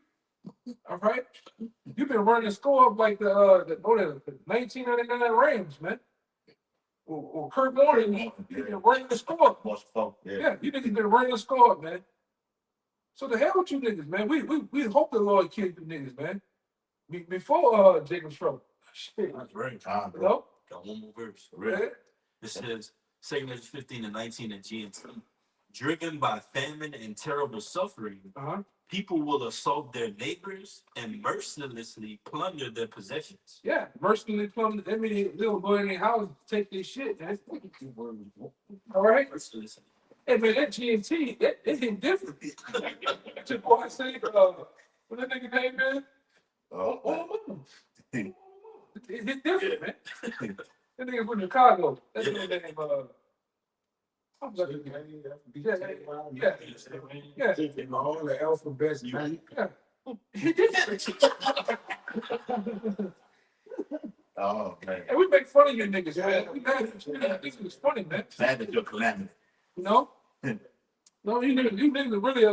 B: All right, you been running the score up like the 1999 Rams, man. Or Kurt Warner, you been running the score up. Yeah, you niggas been running the score up, man. So the hell with you niggas, man. We hope the Lord kills you niggas, man. Before Jacob's trouble. Shit.
E: That's right.
B: You know?
E: Got one more verse.
B: Yeah.
E: It says, 2 Ezra 15 and 19 at GNT. Driven by famine and terrible suffering, people will assault their neighbors and mercilessly plunder their possessions.
B: Yeah, mercilessly plunder. That means little boy in their house take their shit, man. All right?
E: Mercilessly.
B: Hey, man, that GNT, it hit different. Just boy, I say, what that nigga name, man? It hit different, man. That nigga from Chicago. That's his name, I'm sorry. Yeah.
A: All the alphabets, man.
B: Yeah.
C: Oh, man.
B: And we make fun of you niggas, man. We mad at you niggas. This is funny, man.
C: Sad that you're calamity.
B: You know? No, you niggas are really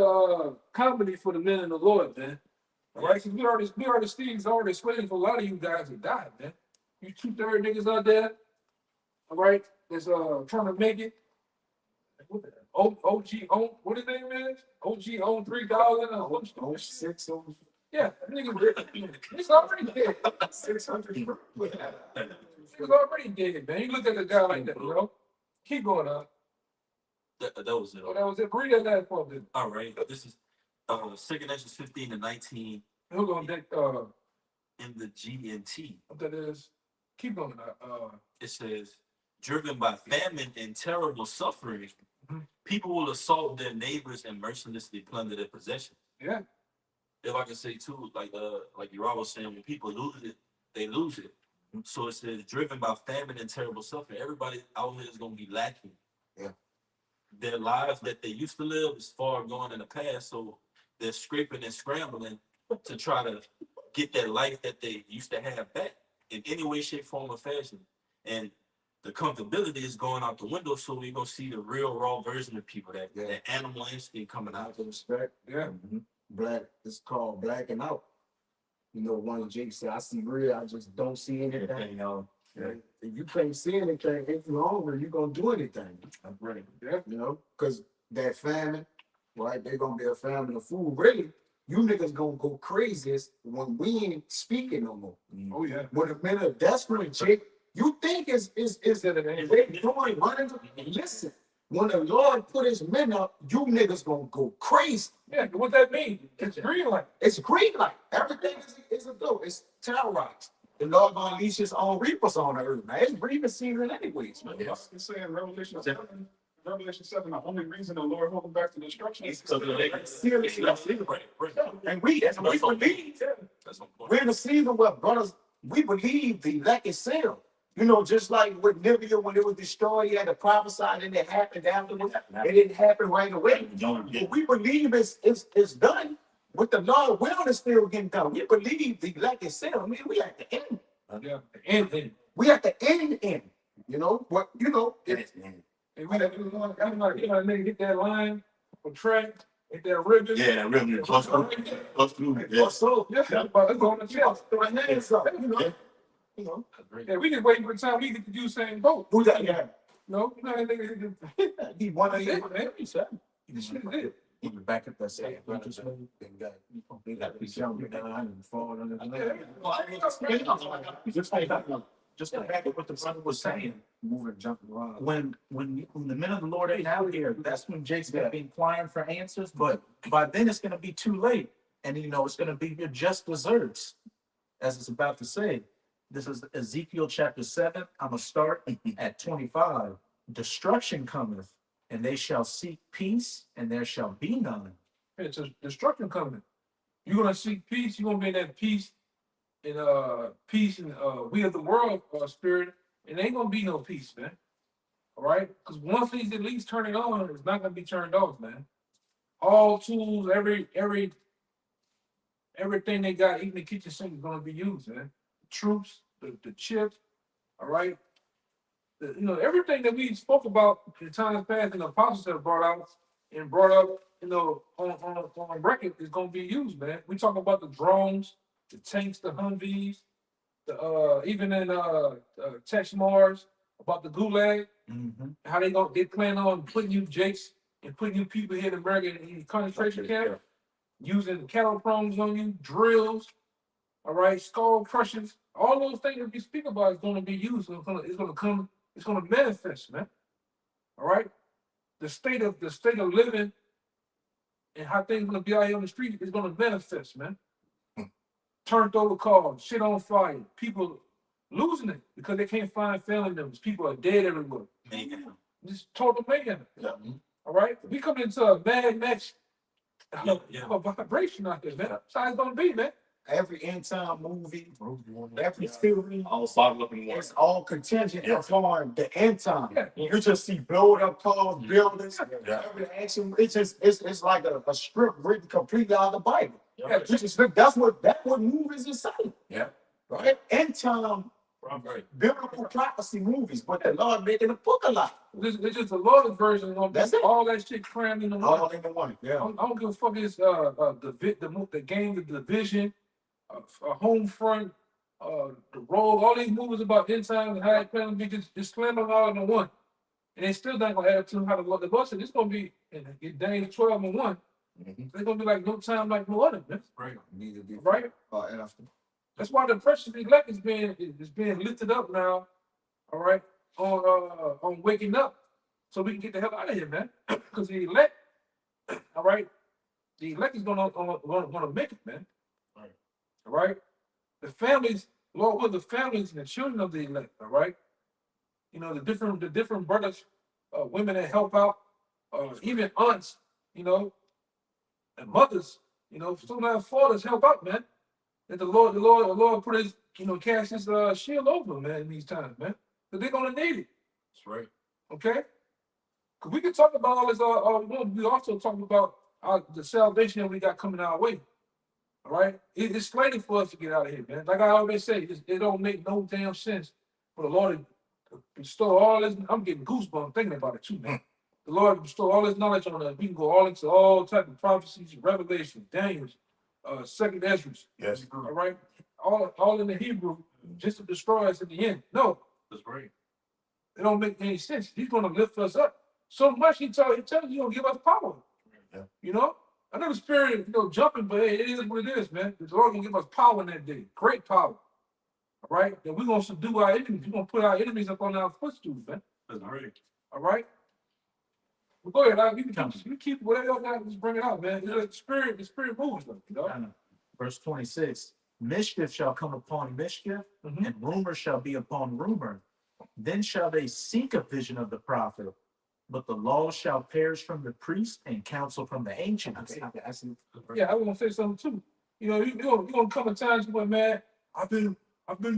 B: comedy for the men in the Lord, man. All right? Because we already Steve's already sweating for a lot of you guys that died, man. You 2/3 niggas out there, all right, that's trying to make it. OG on what his name is? OG on $3.
A: 06,
B: Yeah, nigga, it's already dead.
A: 600.
B: It's already dead, man. You look at the guy like that, bro. Keep going up.
E: That was it.
B: Oh, that was it. Read that last part, then.
E: All right. This is 2 Ezra 15 and 19
B: Who's gonna take
E: in the GNT.
B: what that is? Keep going.
E: It says, driven by famine and terrible suffering, people will assault their neighbors and mercilessly plunder their possessions.
B: Yeah.
E: If I can say too, like Uriah was saying, when people lose it, they lose it. So it says, driven by famine and terrible suffering, everybody out here is gonna be lacking.
C: Yeah.
E: Their lives that they used to live is far gone in the past, so they're scraping and scrambling to try to get that life that they used to have back in any way, shape, form, or fashion. And the comfortability is going out the window, so we're gonna see the real raw version of people, that animal instinct coming out.
A: Respect.
B: Yeah.
A: Black, it's called blacking out. You know, one Jake said, I see real, I just don't see anything. If you can't see anything, if you're hungry, you're gonna do anything.
C: Right.
B: Yeah.
A: You know, because that famine, right? They're gonna be a famine of food. Really, you niggas gonna go craziest when we ain't speaking no more.
B: Oh yeah.
A: When the men are desperate, Jake, you think is that they doing running? Listen, When the Lord put his men up, you niggas gonna go crazy.
B: Yeah, what that mean? It's green light.
A: It's green light. Everything is a go. It's terrorized. The Lord gonna unleash his own reapers on the earth, man. It's reaping season anyways, man.
C: Yes.
G: It's saying Revelation 7, the only reason the Lord held them back to destruction is because
A: Seriously, and we believe.
E: That's my point.
A: We're in a season where brothers, we believe the elect is sealed. You know, just like with Libya when it was destroyed, he had to prophesy and it happened afterwards. It didn't happen right away. But we believe it's done. With the Lord, will is still getting done. We believe the elect is sealed. I mean, we at the end.
B: Yeah, and
A: We at the end. You know what? You know.
B: and we got to get that line on track, hit that ribbon.
C: Yeah, that revenue plus through. Yeah.
A: So,
B: Yeah, but it's on the chest.
A: throw our hands up. You know.
B: Yeah, we just waiting for the time we get to do the same vote.
A: Who that? Yeah.
B: No, no, that nigga.
A: He one of
B: That's
A: you.
B: it, man. This shit is it.
F: Even back at that same.
A: They got to be jumping down and falling under the
B: Yeah.
A: leg.
F: Just to back up what the brother was saying,
A: Moving, jumping around.
F: when the men of the Lord ain't out here, that's when Jake's gonna be inquiring for answers, but by then it's gonna be too late. And you know, it's gonna be your just desserts, as it's about to say. This is Ezekiel chapter 7. I'm gonna start at 25. Destruction cometh, and they shall seek peace, and there shall be none.
B: It's a destruction coming. You're gonna seek peace. You're gonna be in that peace and we of the world spirit, and ain't gonna be no peace, man. All right, because once these elites turn it on, it's not gonna be turned off, man. All tools, everything they got, even the kitchen sink, is gonna be used, man. The troops, the chips, all right. Everything that we spoke about in times past, and the apostles have brought out and brought up, on record is gonna be used, man. We talk about the drones, the tanks, the Humvees, even in Tex Mars, about the Gulag, how they plan on putting you Jakes and putting you people here in America in concentration camp, using cattle prones on you, drills, all right, skull crushers, all those things that we speak about is going to be used. It's going to manifest, man. All right, the state of living and how things going to be out here on the street is going to manifest, man. Turned over cars, shit on fire, people losing it because they can't find family members. People are dead everywhere. Just total mayhem.
C: Yeah.
B: All right, we come into a Mad Max
E: Yeah.
B: vibration out there, man. That's how it's gonna be, man.
A: Every end time movie, every series,
C: All bottled up in one.
A: it's all contingent
C: Yeah.
A: upon the end time.
B: Yeah.
A: You just see blowed up cars, buildings,
C: Yeah.
A: every action. It's like a script written completely out of the Bible.
B: Yeah.
A: You just look, that's what movies is saying.
C: Yeah.
A: Right? End time biblical prophecy movies, but the Lord making a book a lot.
B: This is the Lord's version of
A: That's it.
B: all that shit crammed in the
A: All
B: one.
A: in the one.
B: I
A: Yeah.
B: don't give a fuck. It's the game, the division, home front, the road. All these movies about end time and how it plan to be just slam them all in one, and they still not gonna add to how the Lord said it's gonna be in Daniel 12 and 1. It's gonna be like no time like no other, man.
E: Right.
A: Need to be
B: Right?
A: after.
B: That's why the precious elect is being lifted up now, all right, on waking up, so we can get the hell out of here, man. Because the elect, all right, the elect is gonna make it, man.
E: Right.
B: All right, the families, Lord, with the families and the children of the elect, all right. The different brothers, women that help out, even aunts, and mothers, sometimes fathers help out, man. That the Lord put his, cast his shield over them, man, in these times, man. Because they're gonna need it.
E: That's right.
B: Okay? Because we can talk about all this, we also talk about the salvation that we got coming our way. All right? It's slated for us to get out of here, man. Like I always say, it don't make no damn sense for the Lord to bestow all this. I'm getting goosebumps thinking about it too, man. The Lord bestow all his knowledge on us. We can go all into all type of prophecies, Revelation, Daniel, Second Ezra.
C: Yes.
B: All right, all in the Hebrew, just to destroy us in the end. No,
E: That's right.
B: it don't make any sense. He's gonna lift us up so much. He tells you he's gonna give us power.
C: Yeah.
B: I know the spirit, jumping, but hey, it is what it is, man. The Lord gonna give us power in that day, great power. All right, and we're gonna subdue our enemies. We're gonna put our enemies up on our footstools, man.
E: That's right.
B: All right. But go ahead, you keep whatever else got, just bring it out, man. You know, the spirit moves them, you know.
F: I know. Verse 26, mischief shall come upon mischief,
B: Mhm.
F: and rumor shall be upon rumor. Then shall they seek a vision of the prophet, but the law shall perish from the priest and counsel from the ancients.
B: Yeah, I was gonna say something too. You know, you gonna come at times when, man, I've been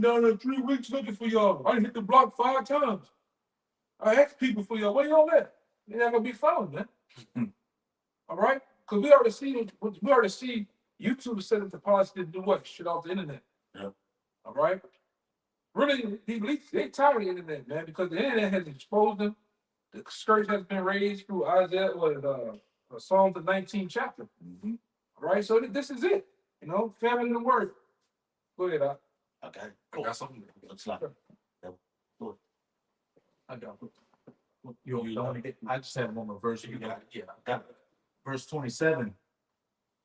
B: down there 3 weeks looking for y'all. I done hit the block 5 times. I asked people for y'all. Where y'all at? They're not gonna be found, man. All right, because we already see YouTube set up the policy to do what? Shit off the internet.
C: Yep.
B: All right. Really, they tired of the internet, man, because the internet has exposed them. The scourge has been raised through Isaiah or Psalm the 19th chapter.
C: Mhm.
B: All right, so this is it. You know, famine in the word. Go ahead, Doc.
C: Okay.
E: I got something.
C: Looks like.
F: I got it. I just had one more verse.
E: You got it. Yeah, I got it.
F: Verse 27,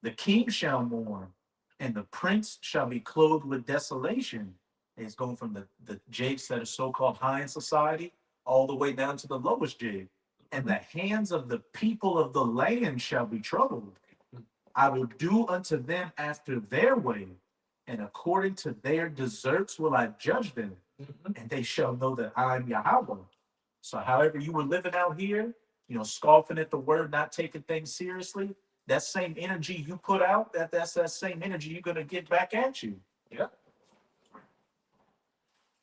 F: the king shall mourn, and the prince shall be clothed with desolation. And it's going from the jakes that are so-called high in society all the way down to the lowest jig. And the hands of the people of the land shall be troubled. I will do unto them after their way, and according to their deserts will I judge them, and they shall know that I am Yahweh. So however you were living out here, you know, scoffing at the word, not taking things seriously, that same energy you put out, that's that same energy you're gonna get back at you.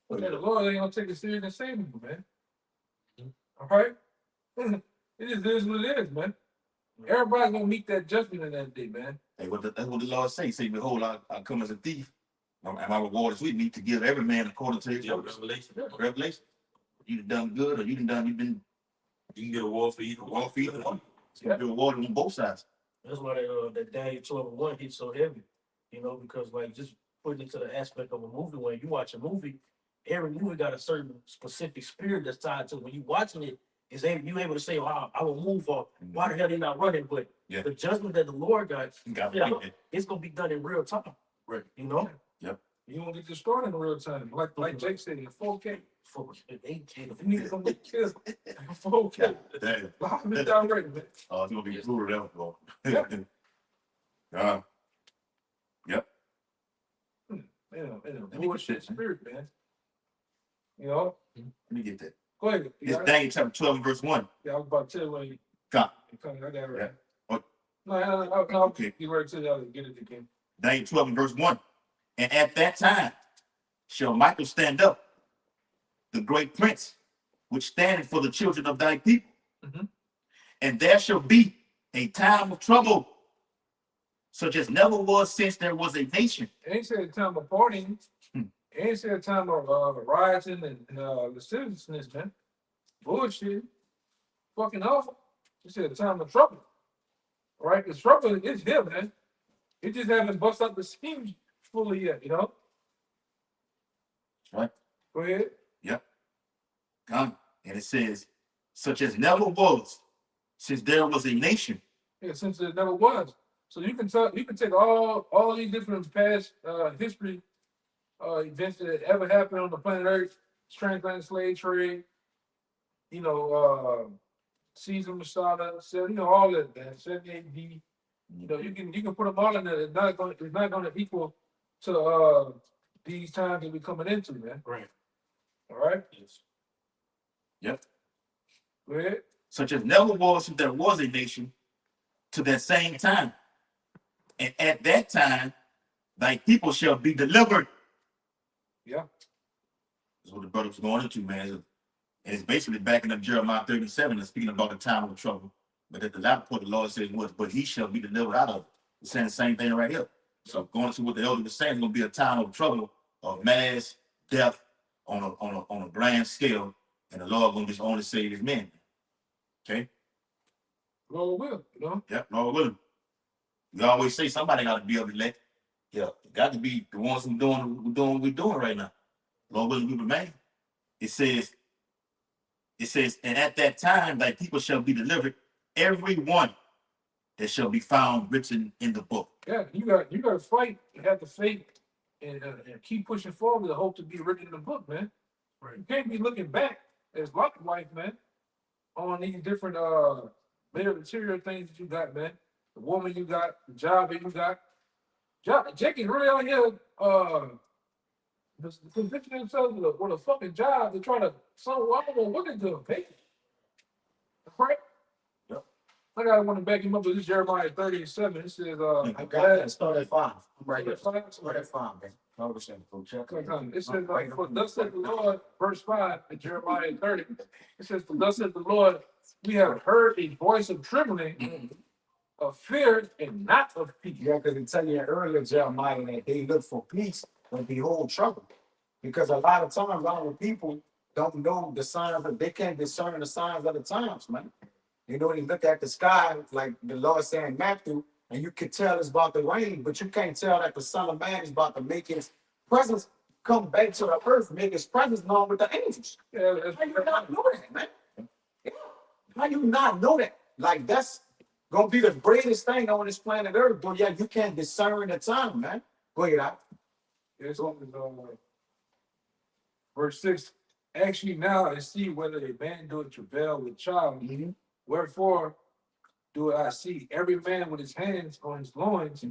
B: But the Lord ain't gonna take it serious and save you, man. All right? It just is what it is, man. Everybody's gonna meet that judgment in that day, man.
C: Hey, that's what the Lord say. Say, behold, I come as a thief, and my reward is with me to give every man according to his
E: Yeah,
C: works.
E: Revelation.
C: Revelation. You done good, or you've been
E: You can get a war for either
C: well for either one. So
B: Yeah.
C: you're rewarded on both sides.
D: That's why that Daniel 12:1 hits so heavy, you know, because like just putting it to the aspect of a movie, when you watch a movie, every movie got a certain specific spirit that's tied to it. When you watching it, you able to say, wow, I will move on. Why the hell they not running? But
C: Yeah.
D: the judgment that the Lord got,
C: Got
D: you know,
C: it.
D: it's gonna be done in real time.
C: Right.
D: You know?
B: You won't get destroyed in real time. Like Jake said, in 4K.
D: For 8K.
B: If you niggas gonna get killed in 4K.
C: Damn.
B: Live and direct, man.
C: Oh, it's gonna be brutal, bro.
B: Yeah.
C: Yep.
B: Man, in a
C: me get
B: bullshit
C: this, man.
B: spirit, man. You know?
C: Let me get that.
B: Go ahead.
C: It's Daniel chapter 12 and verse 1.
B: Yeah, I was about to tell you when you
C: Come.
B: come. I got it right.
C: Yeah. What?
B: No,
C: Okay.
B: get ready to tell you, get it again.
C: Daniel 12 and verse 1. And at that time shall Michael stand up, the great prince, which standeth for the children of thy people.
B: Mhm.
C: And there shall be a time of trouble, such as never was since there was a nation.
B: It ain't said a time of partying. It ain't said a time of rioting and lasciviousness, man. Bullshit. Fucking awful. It said a time of trouble. All right? The trouble is here, man. It just haven't bust out the seams fully yet, you know?
C: Right?
B: Go ahead.
C: Come. And it says, such as never was since there was a nation.
B: Yeah, since it never was. So you can take all these different past history events that ever happened on the planet Earth, transatlantic slave trade, you know, Caesar Masada, you know, all that, man. 70 AD. You know, you can put them all in there. It's not gonna equal to these times that we're coming into, man.
E: Right.
B: All right?
E: Yes.
C: Yep.
B: Go ahead.
C: Such as never was since there was a nation to that same time. And at that time, thy people shall be delivered.
B: Yeah.
C: That's what the brother was going into, man. And it's basically backing up Jeremiah 37 and speaking about the time of trouble. But at the latter part, the Lord says, "What? But he shall be delivered out of it." It's saying the same thing right here. So going to what the elder was saying, it's going to be a time of trouble, of mass death on a grand scale, and the Lord going to just only save his men. Okay.
B: Lord will, you know.
C: Yep. Lord willing. We always say somebody got to be of elect. Yeah, got to be the ones who doing what we're doing right now. Lord willing, we remain. It says, and at that time, thy people shall be delivered, every one that shall be found written in the book.
B: Yeah, you got to fight. You have to faith and keep pushing forward to hope to be written in the book, man. Right. You can't be looking back as life, man, on these different material things that you got, man. The woman you got, the job that you got. Jackie really out here, convincing themselves with a fucking job to try to, I don't know what they're doing, pay. Right?
C: Yep.
B: I gotta want to back him up with this Jeremiah 30:7. It says,
A: I got that. Start at 5. I'm right here.
B: Start
A: Start at 5, man.
B: It says, for thus said the Lord, verse 5 in Jeremiah 30. It says, for thus said the Lord, we have heard a voice of trembling, of fear, and not of peace.
A: Yeah, because it tell you earlier, Jeremiah, that they look for peace and behold trouble. Because a lot of times, a lot of people don't know the signs, they can't discern the signs of the times, man. You know, they look at the sky, like the Lord said in Matthew, and you can tell it's about to rain, but you can't tell that the Son of Man is about to make his presence come back to the earth, make his presence known with the angels.
B: Yeah,
A: How you not know that, man? Yeah. How you not know that? Like, that's gonna be the greatest thing on this planet Earth, but yeah, you can't discern the time, man. Go ahead, out.
B: it's on verse 6. Actually, now I see whether a man doeth travail with child. Wherefore do I see every man with his hands on his loins,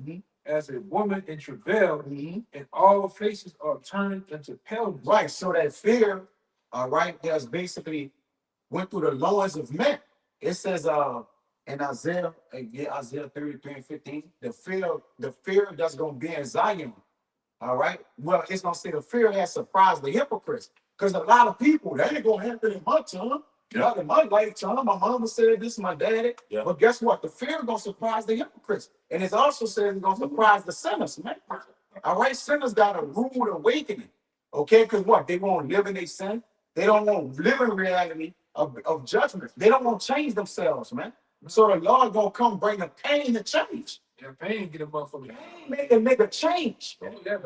B: as a woman in travail, and all faces are turned into paleness.
A: Right, so that fear, all right, that's basically went through the loins of men. It says in Isaiah 33:15, the fear that's gonna be in Zion. All right. Well, it's gonna say the fear has surprised the hypocrites. Because a lot of people, that ain't gonna happen in my time. Not in my lifetime. My mama said this, my daddy.
C: Yeah.
A: But guess what? The fear gonna surprise the hypocrites. And it also says it's gonna surprise the sinners, man. All right, sinners got a rude awakening. Okay, because what? They won't live in their sin. They don't want to live in reality of judgment. They don't want to change themselves, man. So the Lord gonna come bring a pain to change.
B: Yeah, pain get a motherfucker.
A: Pain make a nigga change.
B: Oh, yeah.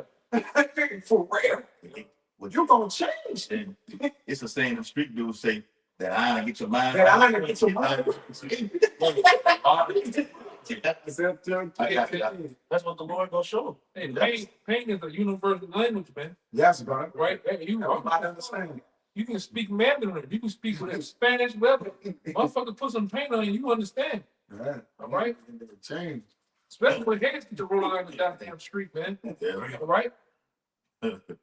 A: For real.
C: What
A: You gonna change.
C: And it's the same the street dudes say that I ain't get your mind.
A: That I ain't get your mind.
D: That's what the Lord gonna show.
B: Hey, pain is a universal language, man.
A: Yes, brother.
B: Right? Hey,
A: Everybody understand.
B: you can speak Mandarin. You can speak with Spanish, whatever. Motherfucker put some paint on you, you understand.
A: Yeah.
B: All right?
A: Change.
B: Especially when hands get to roll around the goddamn street, man.
C: Yeah.
B: All right?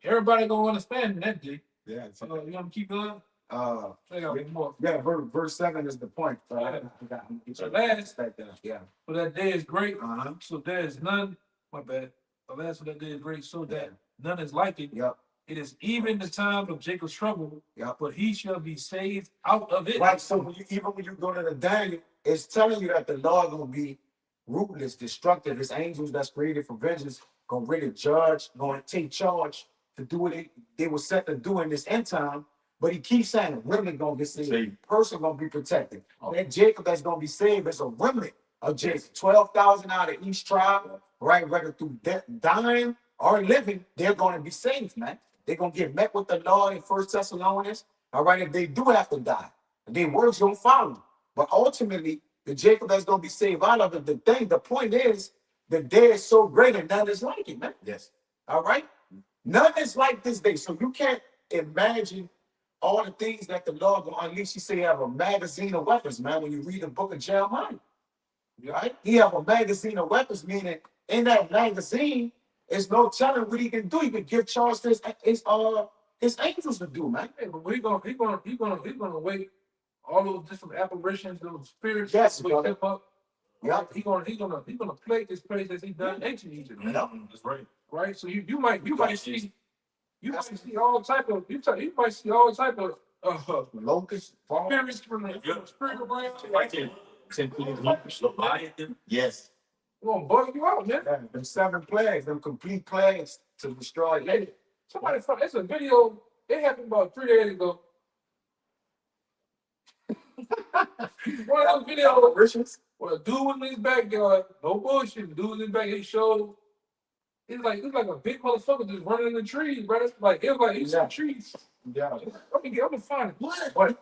B: Everybody gonna understand that, G.
A: Yeah.
B: You want to keep going?
A: Uh,
B: I got one more.
A: yeah, verse 7 is the point.
B: So last,
A: Yeah.
B: for that day is great.
A: Uh-huh.
B: So there is none, my bad. The last for that day is great, so that none is like it.
A: Yep.
B: It is even the time of Jacob's trouble,
A: Yep.
B: but he shall be saved out of it.
A: Right. So even when you go to the Daniel, it's telling you that the Lord gonna be ruthless, destructive. His angels that's created for vengeance gonna really judge, gonna take charge to do what they were set to do in this end time. But he keeps saying a remnant gonna get saved. Person gonna be protected. That Jacob that's gonna be saved is a remnant of Jacob. 12,000 out of each tribe, right? Whether through dying or living, they're gonna be saved, man. They're gonna get met with the Lord in 1 Thessalonians. All right, if they do have to die, their words gonna follow. But ultimately, the Jacob that's gonna be saved out of it, the point is, the day is so great and none is like it, man.
C: Yes.
A: All right? None is like this day. So you can't imagine all the things that the Lord will unleash. He say he have a magazine of weapons, man, when you read the book of Jeremiah. Right? He have a magazine of weapons, meaning in that magazine, there's no telling what he can do. He can give charge to his angels to do, man.
B: Hey, but he gonna wake all those different apparitions, those spirits.
A: Yes,
B: wake
A: brother.
B: them up.
A: Yeah.
B: He gonna plague this place as he done ancient Egypt.
E: That's right.
B: Right? So you might see all type of you might see all type of
A: Locusts, fall.
B: spirits from the spirit realm.
E: Right there. Leviathan.
C: Yes.
B: Gonna bug you out, man.
A: Yeah, them 7 plagues, them complete plagues to destroy.
B: Hey, somebody found it's a video. It happened about 3 days ago. One of those videos
A: Richards.
B: where a dude was in his backyard, no bullshit. Dude was in his back, he showed. It's like a big motherfucker just running in the trees, bro. It's like it was like he's in trees.
A: Yeah.
B: I'm gonna find it.
A: What?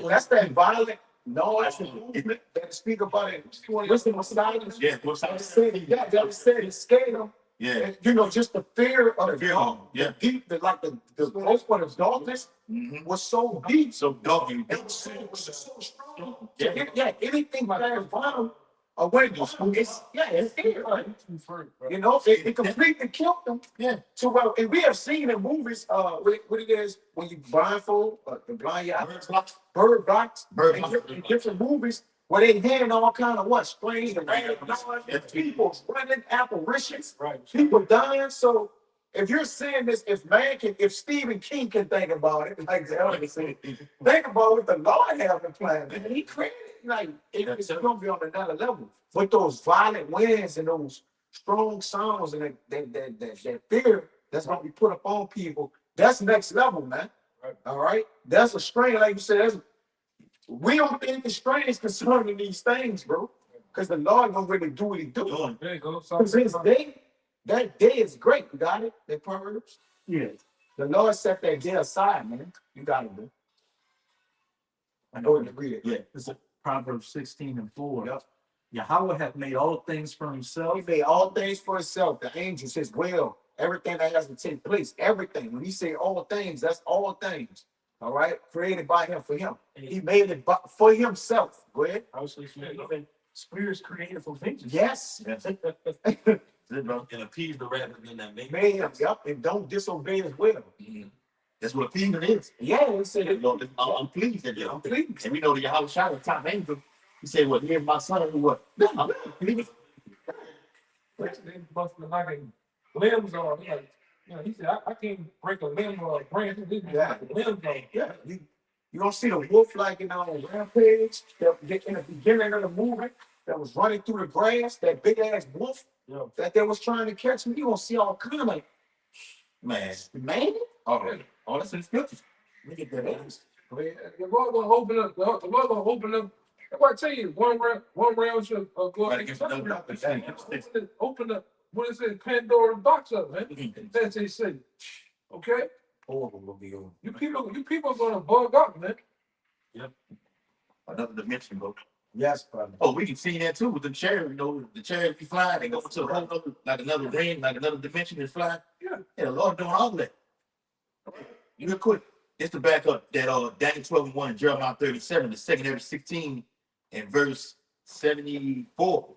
A: That's that violent noise and movement that speak about it. Wisdom of silence.
C: Yeah. What's
A: That was said, he scared him.
C: Yeah.
A: You know, just the fear of
C: The
A: the
C: fear,
A: dark,
C: yeah.
A: the deep, the growth of the darkness
C: Mhm.
A: was so deep.
C: So dog and
A: It was so strong.
C: Yeah.
A: Yeah, anything like that bottom away, it's fear. You know, it completely killed them.
C: Yeah.
A: So well, and we have seen in movies, what it is when you blindfold, and blind your eyes, bird box,
C: Bird
A: in
C: box.
A: different movies where they hand all kind of what strange and random
C: Yeah.
A: people running apparitions,
B: Right.
A: people dying. So if you're saying this, if Stephen King can think about it, like the elder said, think about what the Lord have in plan. Man, he created it's gonna be on another level. But those violent winds and those strong sounds and that fear that's gonna be put upon people, that's next level, man.
B: Right.
A: All right. That's a strain, like you said. We don't think the strain is concerning these things, bro. Because the Lord gonna really do what he do.
B: There you go.
A: Because his day, that day is great. You got it? That Proverbs?
F: Yeah.
A: The Lord set that day aside, man. You got it, man. I know you read it.
C: Yeah.
F: It's Proverbs 16:4.
A: Yep.
F: Yahweh hath made all things for himself.
A: He made all things for himself, the angels, his will, everything that has to take place, everything. When he say all things, that's all things. All right, created by him for him. He made it for himself. Go ahead.
D: I was saying, even spirits created for vengeance.
A: Yes.
C: Yes. Good, bro.
E: And appease the wrath of them that make
A: Made him. Yep. And don't disobey his will.
C: That's what appeasement is.
A: Yeah. He said it.
C: Lord, I'm pleased at you.
A: I'm pleased.
C: And we know that Yahweh Shai, the top angel, he said, "What? Here's my son." Who what? I'm pleased.
B: They busting like a limbs on. Like, you know, he said, I can't break a limb or a branch.
A: Yeah.
B: Limbs on.
A: Yeah. You don't see the wolf like on Rampage that in the beginning of the movie that was running through the grass, that big ass wolf that they was trying to catch me. You gonna see all kind of
C: Man.
A: all that's in the scriptures. Look at that ass.
B: The Lord gonna open up. The Lord gonna open up. I tell you, one round should go
C: Right against another.
B: open up. What is it? Pandora's box up, man. That's they say. Okay,
A: Horrible will be on.
B: you people are gonna bug up, man.
C: Another dimension, bro.
A: Yes, brother.
C: Oh, we can see that too with the chariot. You know, the chariot be flying. They go to a whole other, like another realm, like another dimension and fly.
B: Yeah.
C: The Lord doing all that. Real quick, it's to back up that Daniel 12:1 and Jeremiah 37, the second every 16 and verse 74.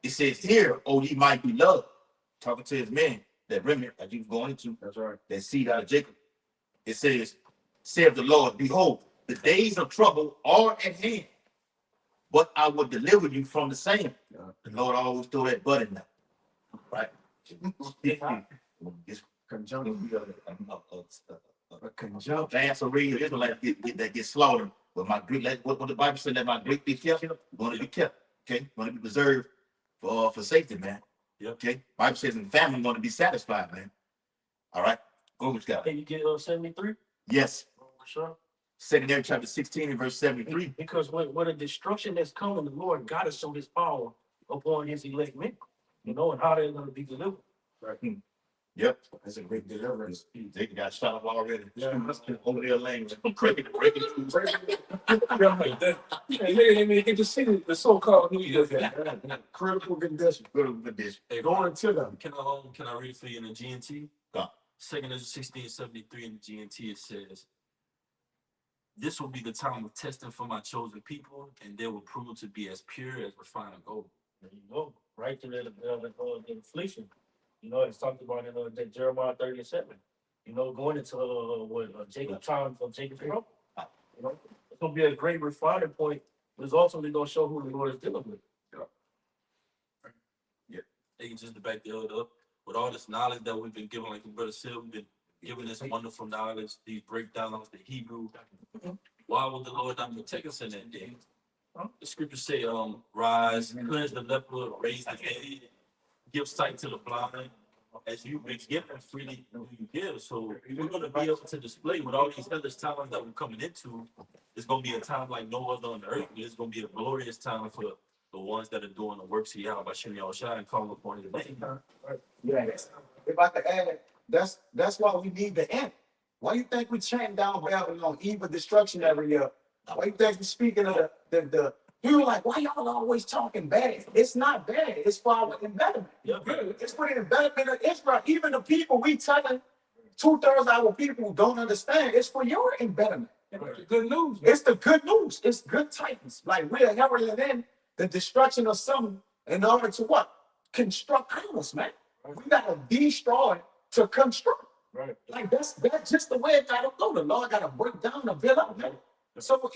C: It says, "Here, O ye might be loved," talking to his men, that remnant that you was going into.
A: That's right.
C: That seed out of Jacob. It says, "Saith the Lord, behold, the days of trouble are at hand, but I will deliver you from the same." The Lord always throw that but in there, right? It's conjunction. A conjunction. Last array of Israelites that get slaughtered. But my great, like what the Bible said, that my great be kept, going to be kept. Okay, going to be preserved for safety, man.
E: Yep.
C: Okay, Bible says, "In family, going to be satisfied, man." All right, go with God.
D: Can you get 73?
C: Yes.
D: Sure.
C: Secondary chapter 16 and verse 73.
D: Because when a destruction that's coming, the Lord God has shown his power upon his elect men, you know, and how they're going to be delivered.
C: Right. Yep.
A: That's a great deliverance.
C: They got shot up already.
A: Yeah.
C: Over there laying. Breaking
B: You get to see the so-called New Year's.
A: Critical condition.
C: Good condition.
E: Hey,
A: Going to them.
E: Can I read for you in the GNT?
C: Go.
E: Second is 1673 in the GNT. It says, "This will be the time of testing for my chosen people, and they will prove to be as pure as refined gold."
D: There you go. Right to the inflation. You know, it's talked about in that Jeremiah 37. You know, going into Jacob time for Jacob trouble. You know, it's gonna be a great refining point. It's ultimately gonna show who the Lord is dealing with.
E: They can just to back the other up with all this knowledge that we've been given, like the brother said, we've been given this wonderful knowledge, these breakdowns, the Hebrew. Why would the Lord not protect us in that day? The scriptures say, "Rise, cleanse the leper, raise the dead, give sight to the blind." As you've been given freely, you give. So we're going to be able to display with all these other times that we're coming into. It's going to be a time like no other on the earth. It's going to be a glorious time for the ones that are doing the works of Yahweh Shem Yahushua and calling upon his name.
A: Yeah. If I could add, that's why we need the end. Why you think we chanting down Babylon, evil destruction every year? Why you think we speaking of the He was like, why y'all always talking bad? It's not bad. It's for our embetterment.
D: Yeah.
A: It's for the embetterment of Israel. Even the people we telling 2/3 of our people who don't understand, it's for your embetterment.
B: Good news, man.
A: It's the good news. It's good tidings. Like we're heralding in the destruction of some in order to what? Construct ours, man. We gotta destroy to construct.
D: Right.
A: Like that's just the way it gotta go. The Lord gotta break down the build up, man. So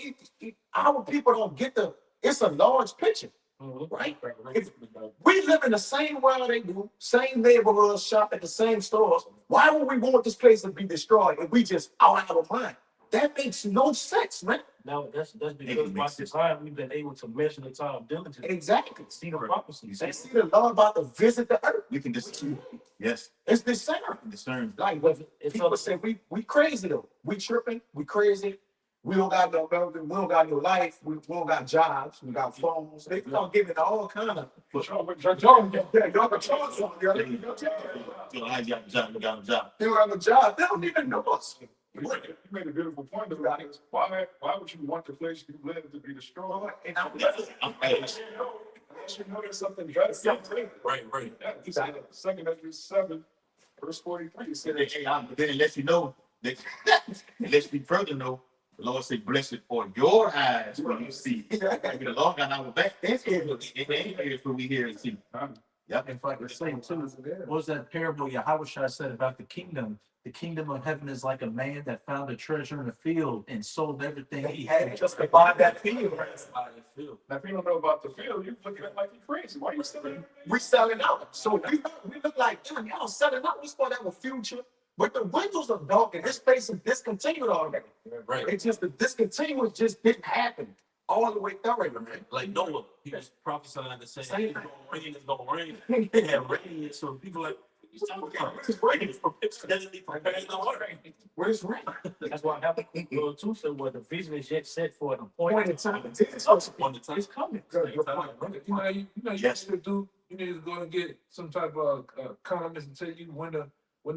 A: our people don't get it's a large picture, right? If we live in the same world they do, same neighborhoods, shop at the same stores, why would we want this place to be destroyed if we just out of our mind? That makes no sense, man.
D: Now that's because by the time we've been able to measure the time diligently,
A: Exactly.
D: see the prophecies.
A: They see the Lord about to visit the earth.
C: You can discern. Yes,
A: It's discerned.
C: discern.
A: Like what
D: It's
A: people
D: a-
A: say, we crazy though. We tripping. We crazy. We don't got no building. We don't got no life. We don't got jobs. We got phones. They don't give it all kind of. Yeah, y'all got jobs. Y'all got jobs.
C: I got a job. Got a job.
A: They don't have a job. They don't even know us.
G: You made a beautiful point about it. Why would you want the place you live to be destroyed?
A: And I'm
G: Unless you know there's something better.
E: Right.
G: Yeah, he said, 2 Ezra 7, verse 43, he said,
C: But then it lets you know that it lets me further know. The Lord said, "Blessed are your eyes when you see." Maybe the Lord got our back. That's it. It's what we hear and see. Yep.
F: If I could say too, what was that parable Yahushua said about the kingdom? The kingdom of heaven is like a man that found a treasure in a field and sold everything he had.
A: just to buy that field.
G: now if you don't know about the field, you're looking at it like you're crazy. Why are you selling?
A: We selling out. So we look like, damn, y'all selling out. We supposed to have a future. But the windows are dark and this space is discontinued already.
E: Right.
A: It's just the discontinuous just didn't happen all the way through, man.
E: Like Noah, he was prophesying the same.
A: Same.
E: It's gonna rain. They had rain, so people like, he's talking about it's raining. It's definitely preparing the water.
A: Where's rain?
D: That's why Habakkuk 2 said, "Well, the vision is yet set for an
A: Point in
D: appointed
A: time.
D: time."
A: It's supposed to be.
E: On the time.
D: It's coming.
A: Good, good point.
B: You know, you
C: Yes.
B: need to do. You need to go and get some type of economist and tell you when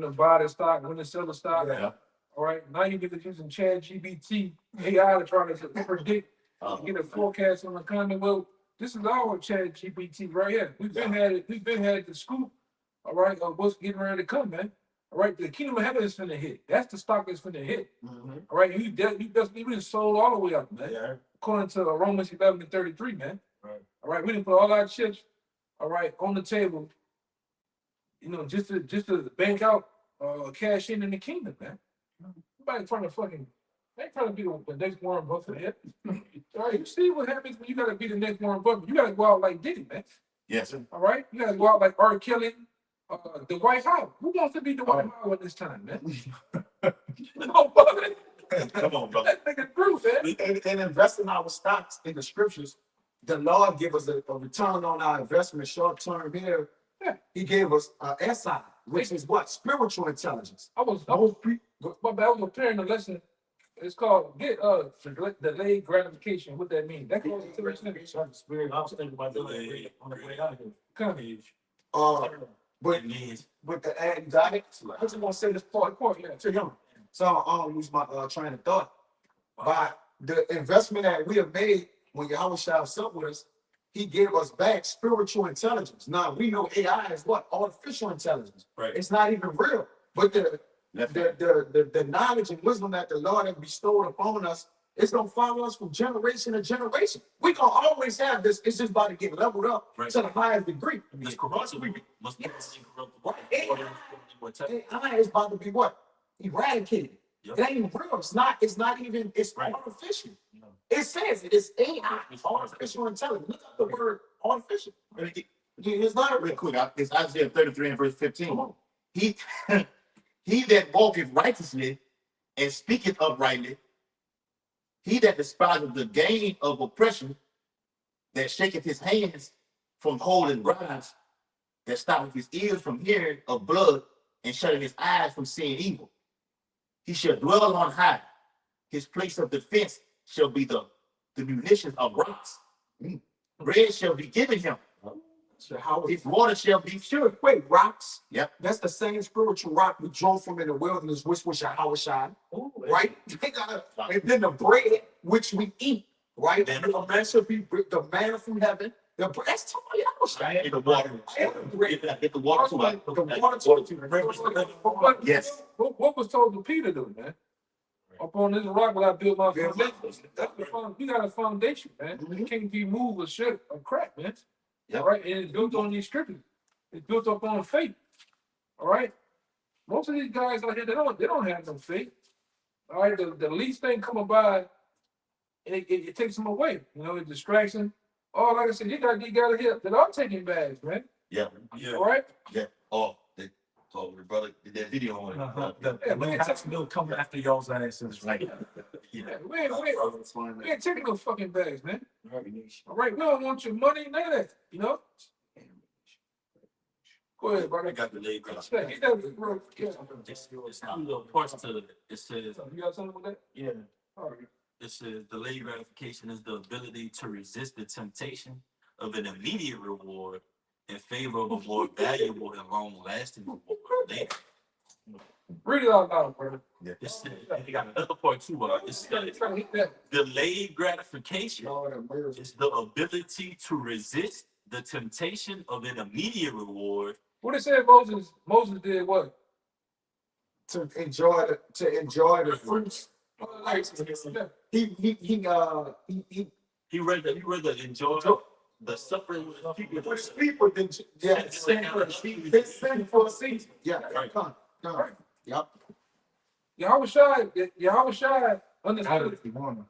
B: to buy the stock, when to sell the stock.
A: Yeah.
B: All right. Now you get to using ChatGPT AI to try to predict, get a forecast on the economy. Well, this is our ChatGPT right here. We've been had the scoop. All right, of what's getting ready to come, man. All right, the kingdom of heaven is finna hit. That's the stock that's finna hit. All right, you been sold all the way up, man.
A: Yeah.
B: According to Romans 11:33, man.
A: Right.
B: All right, we didn't put all our chips, all right, on the table. You know, just to bank out, cash in the kingdom, man. Nobody trying to fucking, they trying to be the next Warren Buffett here. All right, you see what happens when you gotta be the next Warren Buffett? You gotta go out like Diddy, man.
C: Yes.
B: All right, you gotta go out like R. Kelly, the White House. Who wants to be the White House at this time, man? Nobody.
C: Come on, brother.
B: That nigga Drew, man.
A: And investing our stocks in the scriptures, the Lord give us a return on our investment short term here.
B: Yeah.
A: He gave us SI, which is what? Spiritual intelligence.
B: I was preparing a lesson. It's called delayed gratification. What that mean? That goes to the
D: Spirit, I was thinking about doing that on the way out here.
B: coverage.
A: But with the anxiety, I just want to say this part to him. So I don't lose my train of thought. By the investment that we have made when Yahweh shows up with us, he gave us back spiritual intelligence. Now we know AI is what? Artificial intelligence.
E: Right.
A: It's not even real. But the knowledge and wisdom that the Lord has bestowed upon us, it's gonna follow us from generation to generation. We gonna always have this, it's just about to get leveled up
E: Right.
A: to the highest degree.
E: This corruptible must be incorruptible.
A: AI is about to be what? Eradicated.
E: Yep.
A: It ain't even real. It's not even, it's
E: Right.
A: artificial. It says it is AI, artificial intelligence. Look up the word artificial. It's not
C: Real
A: real.
C: quick, it's Isaiah 33 and verse
A: Come
C: 15.
A: on.
C: He he that walketh righteously and speaketh uprightly, he that despiseth the gain of oppression, that shaketh his hands from holding bribes, that stoppeth his ears from hearing of blood, and shutting his eyes from seeing evil. He shall dwell on high. His place of defense shall be the munitions of rocks. Bread shall be given him.
A: So how
C: His water shall be sure.
A: wait, rocks?
C: Yep.
A: That's the same spiritual rock we drove from in the wilderness, which was Yahweh Shai, right? And then the bread which we eat right?
C: Then-
A: The man should be the manna from heaven. That's totally
C: Get the water. Get the water to us.
A: The water told you.
C: Yes.
B: What was told to Peter though, man? Upon this rock will I build my
A: Yeah.
B: foundation. You got a foundation, man. It can't be moved or shit or crap, man.
C: Yep.
B: All right, and it's built on these scriptures. It's built up on faith. All right. Most of these guys out here, they don't have no faith. All right, the least thing coming by, it takes them away. You know, a distraction. Oh, like I said, you got here that are taking bags, man.
C: Yeah.
E: Yeah.
B: All right.
C: Yeah. The brother did that video on it.
F: The tax bill coming after y'all's asses.
C: Right.
B: Yeah, we ain't taking no fucking bags, man. All right, we don't want your money, none of that. You know. Go ahead,
E: I
B: brother.
E: got the leg
B: Get that, bro. Yeah.
E: It's two little parts to it. It says,
B: You got something with that?
D: Yeah.
B: All right.
E: it says delayed gratification is the ability to resist the temptation of an immediate reward in favor of a more valuable and long-lasting reward later.
B: Read it out loud, brother.
E: It says, you got another part too. It says
B: Try to hit that.
E: delayed gratification
A: Lord have mercy.
E: is the ability to resist the temptation of an immediate reward.
B: What it said, Moses? Moses did what?
A: To enjoy the fruits.
E: He read the enjoy the suffering with the people.
A: For his people, then it's sin for a season. Yeah,
E: Right.
A: come on. Yep.
B: Yahweh Shai understood.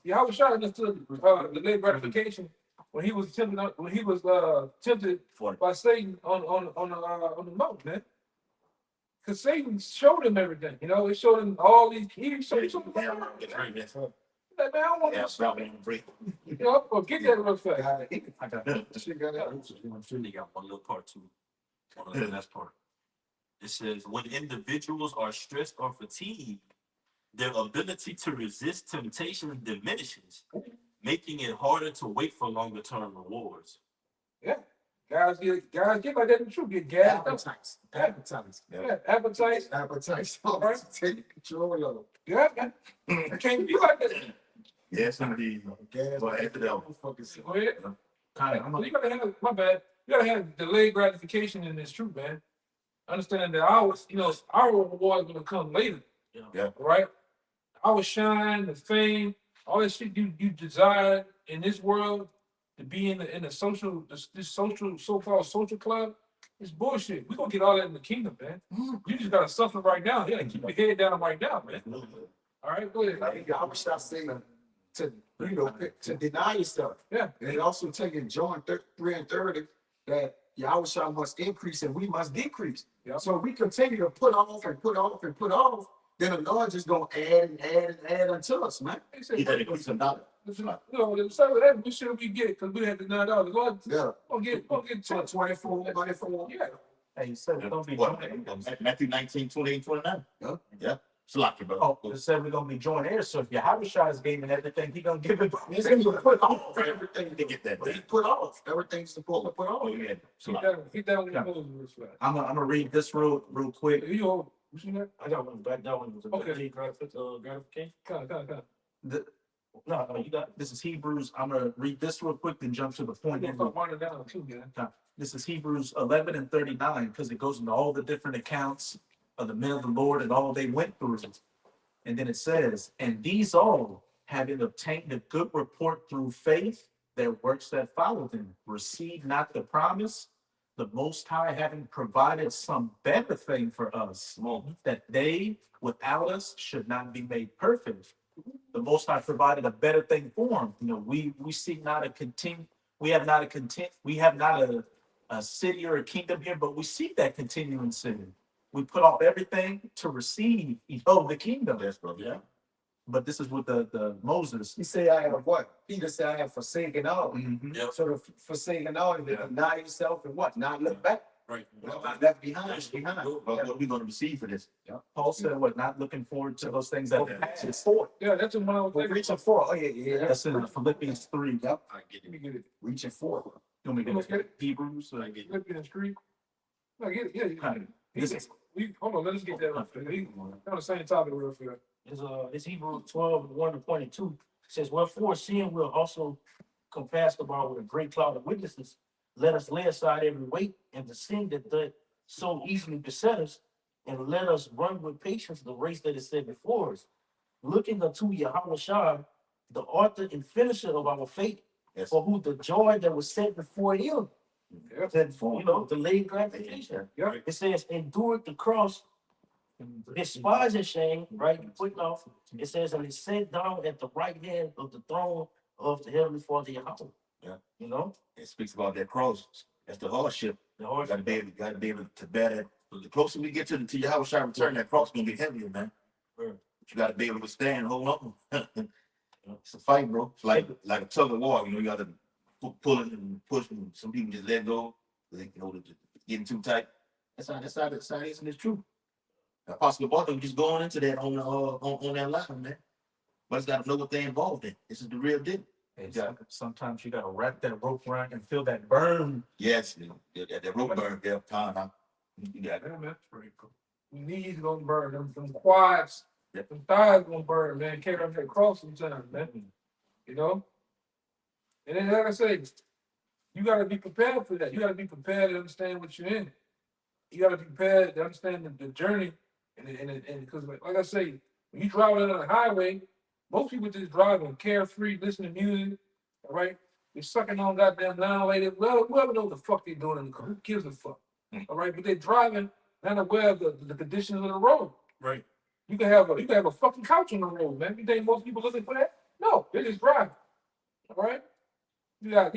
B: Yahweh Shai understood delayed gratification when he was tempted by Satan on the mountain, man. Because Satan showed him everything. You know, he showed him all these. He showed him. Like, man, I don't want
C: Yeah,
B: this.
C: probably break.
B: You know, or get that real fast.
A: I got it. She got it.
E: They got one little part too. One of the last part. It says when individuals are stressed or fatigued, their ability to resist temptation diminishes, making it harder to wait for longer term rewards.
B: Yeah. Guys get like that in the truth. Get gassed up.
A: Appetites.
B: Yeah, appetite.
A: Appetites. Right. Take control of them.
B: Yeah, man. It can't be like that.
C: Yes, indeed.
A: Gas.
C: Well, after that,
B: Go ahead.
F: Kind
B: You gotta have, my bad. You gotta have delayed gratification in this truth, man. Understand that ours, our reward is gonna come later.
C: Yeah.
B: Right? Our shine, the fame, all that shit you desire in this world to be in the social, this social, so-called social club, it's bullshit. We're gonna get all that in the kingdom, man. You just gotta suffer right now. You gotta keep your head down right now, man. All right, go ahead.
A: I think I was just saying to deny yourself.
B: Yeah.
A: And it also take in John 3:30 that Yahweh must increase and we must decrease.
B: Yeah.
A: So we continue to put off and put off and put off, then the Lord just gonna add and add and add unto us, man.
B: He said,
C: he said increase some dollars.
B: the same with that, we should we get it because we had the $9. Lord,
A: Yeah.
B: gonna get
A: 24, 24.
B: Yeah.
F: Hey, you said it's gonna be
C: What?
F: joint.
C: Matthew 19, 28, 29.
A: Yeah.
C: Yeah. Sloppy, bro.
F: Oh, it said we're gonna be joint heirs. So if Yahushua is gaining everything, he gonna give it.
A: He's gonna put off everything
C: To get that
A: He
C: thing.
A: put off. Everything's supposed to put off.
C: Oh, yeah.
B: Keep that on your nose real fast.
F: I'm gonna read this real quick.
B: You hold, you see that?
D: I got one back. That one was a
B: Okay.
D: delayed gratification.
B: Come.
F: No, you got this is Hebrews. I'm gonna read this real quick, then jump to the point.
B: I'm gonna wind it down too, man.
F: This is Hebrews 11 and 39 because it goes into all the different accounts of the men of the Lord and all they went through. And then it says, and these all, having obtained a good report through faith, their works that follow them, receive not the promise, the Most High having provided some better thing for us, that they without us should not be made perfect. The Most High provided a better thing for them. We seek not a content. We have not a city or a kingdom here, but we seek that continuing city. We put off everything to receive, the kingdom.
C: Yes, bro. Yeah.
F: But this is what the Moses.
A: He said, I have what? Peter said, I have forsaken all.
F: Mhm.
E: Yep.
A: So the forsaken all, you deny yourself and what? Not look back.
E: Right.
A: Not left behind.
C: But what are we going to receive for this?
F: Paul said, what, not looking forward to those things that
A: Okay.
F: pass forward.
B: Yeah, that's what I was
A: We're
B: thinking.
A: reaching for. Oh, yeah.
F: That's in Philippians 3.
A: Yep.
E: I get
B: Let me
E: it.
B: get it.
A: Reaching for.
F: You want me to
B: You want
F: get
B: it?
F: Hebrews?
E: I get it.
B: Philippians 3. No, get it. Yeah,
F: Right. This
B: hold on, let's get that real fast. We on the same topic real fast.
D: It's Hebrews 12, 1 to 22. says, wherefore, seeing we're also compassed about with a great cloud of witnesses, let us lay aside every weight and the sin that doth so easily beset us, and let us run with patience the race that is set before us, looking unto Yahweh Shah, the author and finisher of our faith,
C: Yes.
D: for who the joy that was set before him,
B: Yeah.
D: that, delayed gratification.
B: Yeah.
D: It says, endured the cross, despising shame, right? Putting off. It says, and he sat down at the right hand of the throne of the heavenly Father Yahweh.
C: Yeah.
D: You know,
C: It speaks about that cross. That's the hardship.
D: the
C: You
D: horse.
C: gotta be able to bear that. The closer we get to Yahweh Shai return, that cross gonna get heavier, man.
D: Right.
C: But you gotta be able to stand, hold on. It's a fight, bro. It's like a tug of war. You gotta pull it and push, and some people just let go. They, they're getting too tight. That's how it is, and it's true. Apostle Barton just going into that on that line, man. But it's gotta know what they're involved in. This is the real deal.
F: Sometimes you gotta wrap that rope around and feel that burn.
C: Yes, that rope burn, yeah, time. You got it.
B: Yeah, man. Your knees gonna burn, them quads,
C: Yep.
B: them thighs gonna burn, man. Carry up that cross sometimes, man. You know? And then like I say, you gotta be prepared for that. You gotta be prepared to understand what you're in. You gotta be prepared to understand the journey. And because like I say, when you drive on the highway, most people just driving carefree, listening to music, all right? They're sucking on goddamn down lady. Well, whoever knows what the fuck they doing in the car, who gives a fuck? All right, but they're driving, not aware of the conditions of the road.
E: Right.
B: You can have a fucking couch on the road, man. You think most people looking for that? No, they're just driving. All right. You got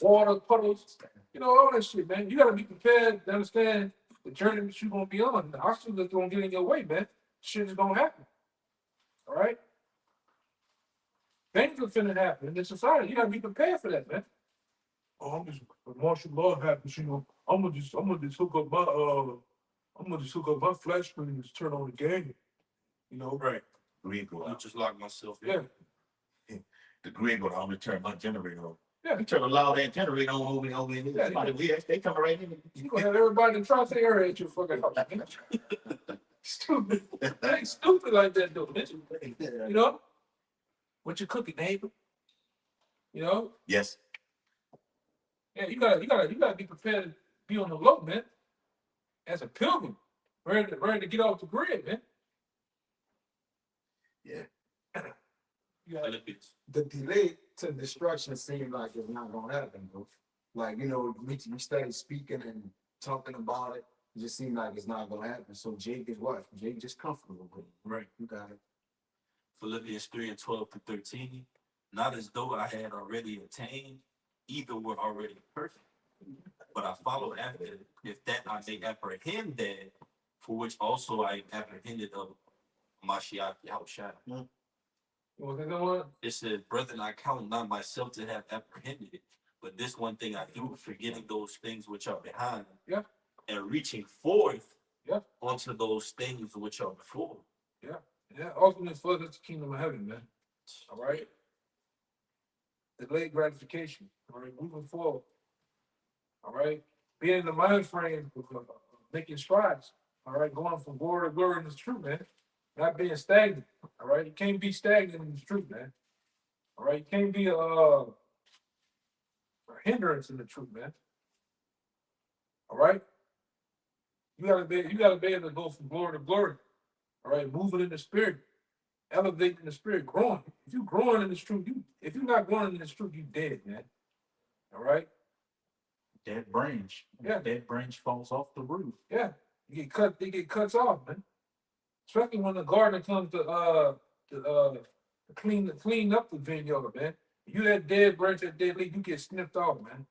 B: water, puddles, all that shit, man. You gotta be prepared to understand the journey that you're gonna be on. The obstacles that's gonna get in your way, man. Shit is gonna happen. All right. Things are finna happen in this society. You gotta be prepared for that, man. Oh, I'm just martial law happens, I'm gonna just hook up my flash screen and just turn on the game.
E: Right.
C: Grid go
E: I
C: out.
E: just lock myself in.
B: Yeah.
C: The grid go out. I'm gonna turn my generator on.
B: Yeah.
C: You turn a loud that generator on over in there.
B: Yeah,
C: Somebody weird. They come right in.
B: You gonna have everybody in Tri-State area at your fucking house, man. Stupid. They ain't stupid like that though, bitch. What you cooking, neighbor?
C: Yes.
B: Yeah, you gotta be prepared to be on the low, man. As a pilgrim, ready to get off the grid, man.
C: Yeah.
E: Philippians.
A: The delay to destruction seems like it's not gonna happen, bro. Like, we started speaking and talking about it. It just seemed like it's not gonna happen. So Jake is what? Jake just comfortable with it.
E: Right.
A: You got it.
E: Philippians 3:12-13. Not as though I had already attained, either were already perfect, but I follow after, if that I may apprehend that, for which also I apprehended of Mashiach Yahushua.
B: You want to know what?
E: It said, brethren, I count not myself to have apprehended it, but this one thing I do, forgetting those things which are behind,
B: Yeah.
E: and reaching forth,
B: Yeah.
E: onto those things which are before.
B: Yeah, ultimately for the kingdom of heaven, man. All right. Delayed gratification. All right, moving forward. All right, being in the mind frame of making strides. All right, going from glory to glory in this truth, man. Not being stagnant. All right, you can't be stagnant in this truth, man. All right, you can't be a hindrance in the truth, man. All right, you gotta be able to go from glory to glory. All right, moving in the spirit, elevating in the spirit, growing. If you're growing in this truth, if you're not growing in this truth, you dead, man. All right.
F: Dead branch.
B: Yeah.
F: Dead branch falls off the root.
B: Yeah, they get cuts off, man. Especially when the gardener comes to clean up the vineyard, man. You that dead branch, that dead leaf, you get snipped off, man.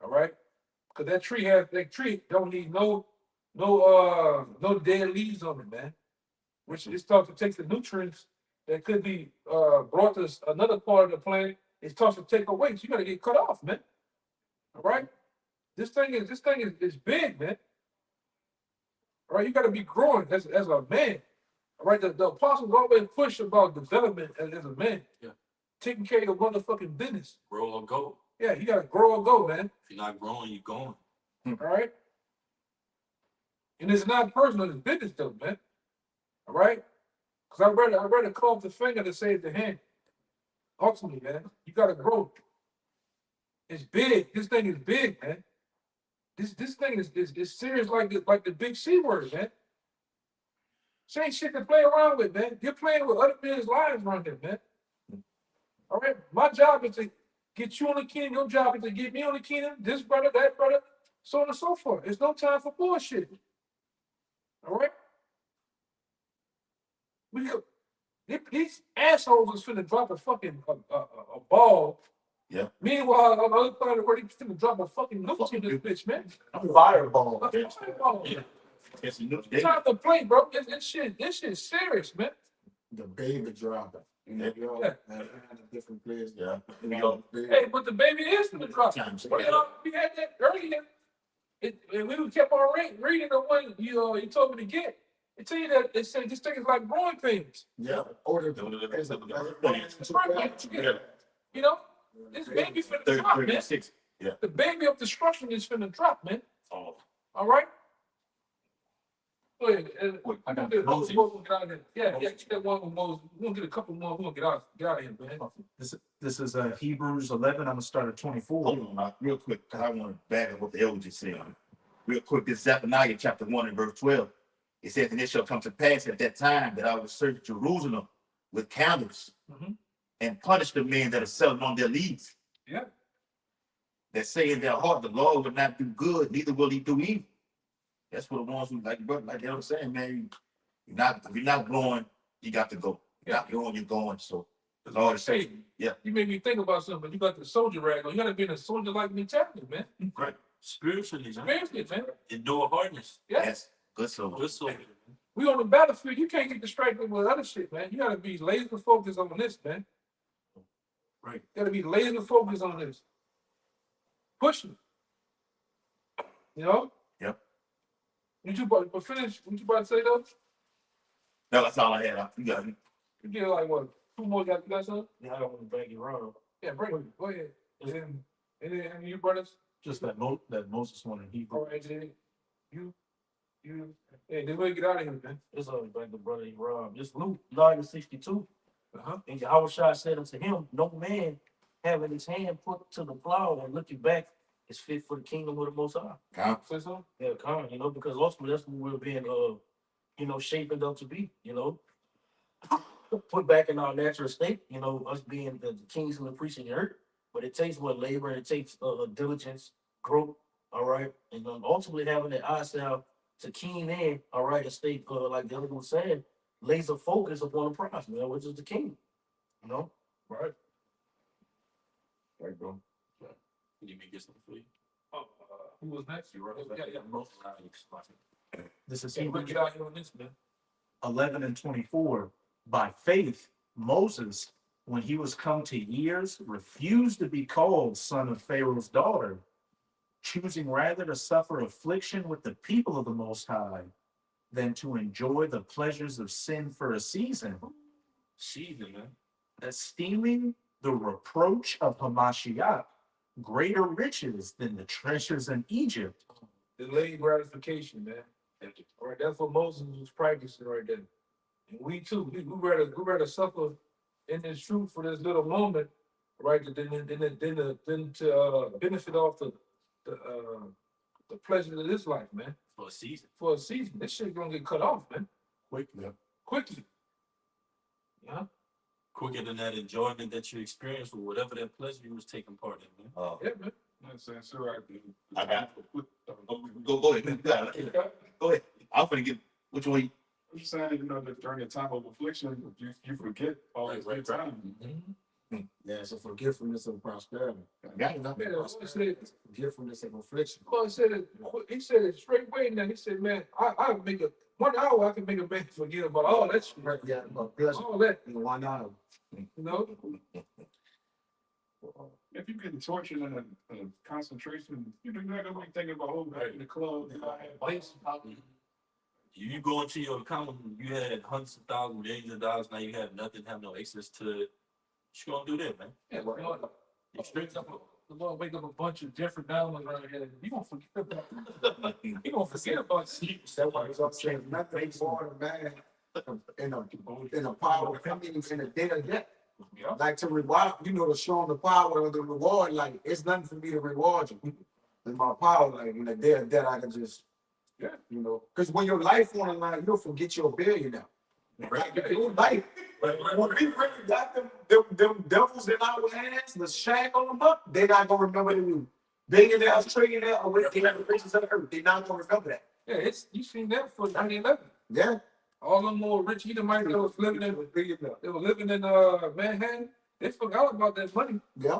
B: All right, because that tree don't need no dead leaves on it, man. Which it starts to take the nutrients that could be brought to another part of the plant. It starts to take away, so you gotta get cut off, man. All right. This thing is big, man. All right, you got to be growing as a man. All right, the apostles always push about development as a man.
E: Yeah.
B: Taking care of your motherfucking business.
E: Grow or go.
B: Yeah, you got to grow or go, man.
E: If you're not growing, you're going.
B: All right. And it's not personal, it's business though, man. All right. Because I read a call the finger to save the hand. Ultimately, man, you gotta grow. It's big. This thing is big, man. This thing is serious like the big C word, man. This ain't shit to play around with, man. You're playing with other men's lives around here, man. All right, my job is to get you on the kingdom. Your job is to get me on the kingdom. This brother, that brother, so on and so forth. It's no time for bullshit. All right. These assholes is finna drop a fucking a ball.
C: Yeah.
B: Meanwhile, on the other side of the world, he's finna drop a fucking nuke in this bitch, man.
F: Fireball.
B: A fireball.
C: It's a new
B: It's
C: day.
B: time to play, bro. This shit is serious, man.
A: The baby dropper. You know, we all
B: Yeah.
A: have different players.
C: Yeah.
A: You know,
B: Hey, but the baby is finna drop.
C: Times.
B: We had that earlier. And we kept on reading the one you told me to get. It tell you that it said this thing is like growing pains.
A: Yeah. Order.
B: You know, this baby finna drop, man.
C: 36. Yeah.
B: The baby of destruction is finna drop, man.
C: Oh.
B: All right. Go ahead.
F: I got
B: Get
F: Moses.
B: out of here. Yeah, get that one with Moses. We're gonna get a couple more. We're gonna get out of here, man.
F: This is Hebrews 11. I'm gonna start at 24.
C: Hold on, now, real quick, because I want to back up what the elder just said. Real quick, this Zephaniah chapter 1 and verse 12. It says, and it shall come to pass at that time that I will search Jerusalem with candles
B: Mhm.
C: and punish the men that are selling on their leads.
B: Yeah.
C: That say in their heart, the Lord will not do good, neither will he do evil. That's for the ones who, like the elder saying, man, if you're not growing, you got to go. You're not growing, you're going. So the Lord is saying,
B: Hey,
C: yeah.
B: you made me think about something. You got the soldier rag on. You gotta be in a soldier-like mentality, man.
C: Right.
E: Spiritually, man.
B: Seriously, man.
E: Endure hardness.
B: Yeah.
C: Yes. Good so.
E: Good soul.
B: We on the battlefield. You can't get distracted with other shit, man. You gotta be laser focused on this, man.
E: Right.
B: You gotta be laser focused on this. Pushing. You know?
C: Yep.
B: What you about to finish? What you about to say though?
C: No, that's all I had. You got it.
B: You get like what? Two more guys. You got something?
D: Yeah, I don't want to bang you around.
B: Yeah, bring it. Go ahead. And then you brothers.
F: Just that Moses one in Hebrew.
B: All right, then you. Hey, then we get out of here, man.
D: It's only bang the brother Rob. This Luke 9:62. And Yahushua said unto him, no man having his hand put to the plow and looking back is fit for the kingdom of the Most High.
B: Say something.
D: Yeah, come, because ultimately that's what we're being, shaped up to be, put back in our natural state, us being the kings and the priests in the earth. But it takes what labor and it takes diligence, growth, all right, and ultimately having that eyesight to keen in, all right, and stay like the other one said, laser focus upon the prize, man, which is the king,
B: Right.
C: Right, bro.
E: You may get something for you.
B: Who was next? You right? Yeah.
F: This is
B: Hey, we'll
F: Hebrews
B: get out here on this, man.
F: 11 and 24. By faith, Moses, when he was come to years, refused to be called son of Pharaoh's daughter, choosing rather to suffer affliction with the people of the Most High than to enjoy the pleasures of sin for a season,
E: Season, man.
F: esteeming the reproach of Hamashiach greater riches than the treasures in Egypt.
B: Delayed gratification, man. All right, that's what Moses was practicing right there. And we too, we rather suffer in this truth for this little moment, right? Than to benefit off the pleasure of this life, man.
E: For a season.
B: For a season, this shit gonna get cut off, man. Quickly. Yeah.
E: Quicker than that enjoyment that you experienced or whatever that pleasure you was taking part in, man.
B: Yeah, man.
G: That's right.
C: I got go ahead. Man. Go ahead. I'm gonna get which one.
G: I'm just saying, that during a time of affliction, you forget all this good time.
A: Yeah, so forgiveness of prosperity.
C: Got it.
B: Yeah, that's what he said.
A: Forgiveness of affliction.
B: Well, he said it straight way now. He said, man, I make 1 hour, I can make a man forget about all that shit.
A: Right, yeah, but bless
B: All that,
A: in 1 hour.
B: you know?
G: If you get tortured in a concentration, you're not gonna be thinking about back in the club.
E: You go into your account, you had hundreds of thousands, millions of dollars, now you have nothing, have no access to it. What you gonna do there, man?
B: Yeah, but you straight up, the Lord wake up a bunch of different diamonds around here. You gonna forget about you gonna forget about sleep.
A: That's why he's up saying nothing more than man in a power of him in the day of death.
B: Yeah.
A: Like to reward, you know, to show them the power of the reward. Like it's nothing for me to reward you. It's my power. Like in the day of death, I can just,
B: Yeah.
A: you know, because when your life on the line, you'll forget you're a billionaire. Right? Your life. When we really got them devils in our hands, the shag on them up, they're not gonna remember the billionaires, trillionaires, or what they have the riches of the earth. They're not gonna remember that.
B: Yeah, it's you seen that for 9/11.
A: Yeah.
B: All them more rich Edomites that was living in they were living in Manhattan. They forgot about that money.
A: Yeah.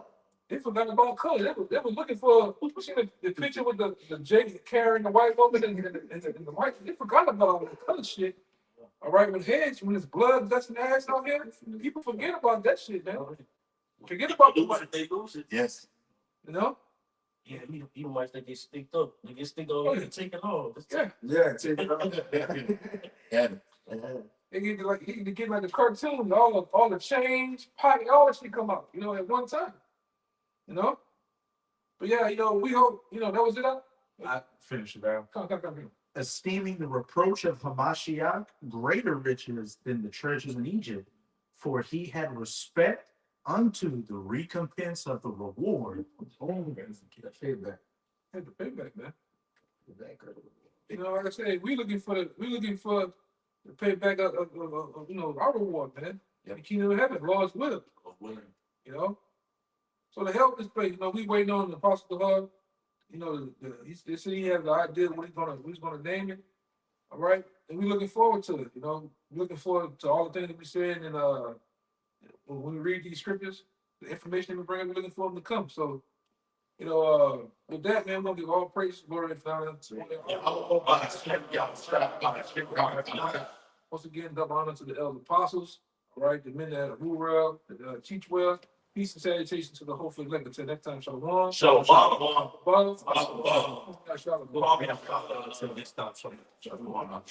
B: They forgot about color. They were looking for you seen the picture with the Jay carrying the white woman and the white. They forgot about all the color shit. All right, when it's blood gushing ass out here, people forget about that shit, man. Forget about the money,
E: They lose it.
C: Yes.
B: you know?
D: Yeah, you might think they sticked up. They get sticked up, they take it off.
B: Yeah.
A: Yeah. Take it out.
C: Yeah.
B: They get like the cartoons, all the change, pocket, all that shit come out, you know, at one time. You know? But yeah, you know, we hope, you know, that was it up.
F: I finish it out.
B: Come.
F: Esteeming the reproach of Hamashiach greater riches than the treasures in Egypt, for he had respect unto the recompense of the reward.
A: Payback.
B: Had to pay back, man. You know, like I said, we looking for the payback of you know, our reward, man.
C: Yep.
B: The kingdom of heaven, Lord's will. You know? So to help this place, you know, we waiting on the apostle to hug. You know, he said he has the idea of what he's gonna name it. All right. And we're looking forward to it, you know. We're looking forward to all the things that we said and when we read these scriptures, the information we bring, we're looking for them to come. So, you know, with that, man, we're gonna give all praise, glory, and honor once again, double honor to the elder apostles, all right, the men that rule well, that teach well. Peace and salutation to the whole elect. Until next time, shalom.
C: Shalom.
B: Shalom.
E: Until next time, shalom.
B: Shalom.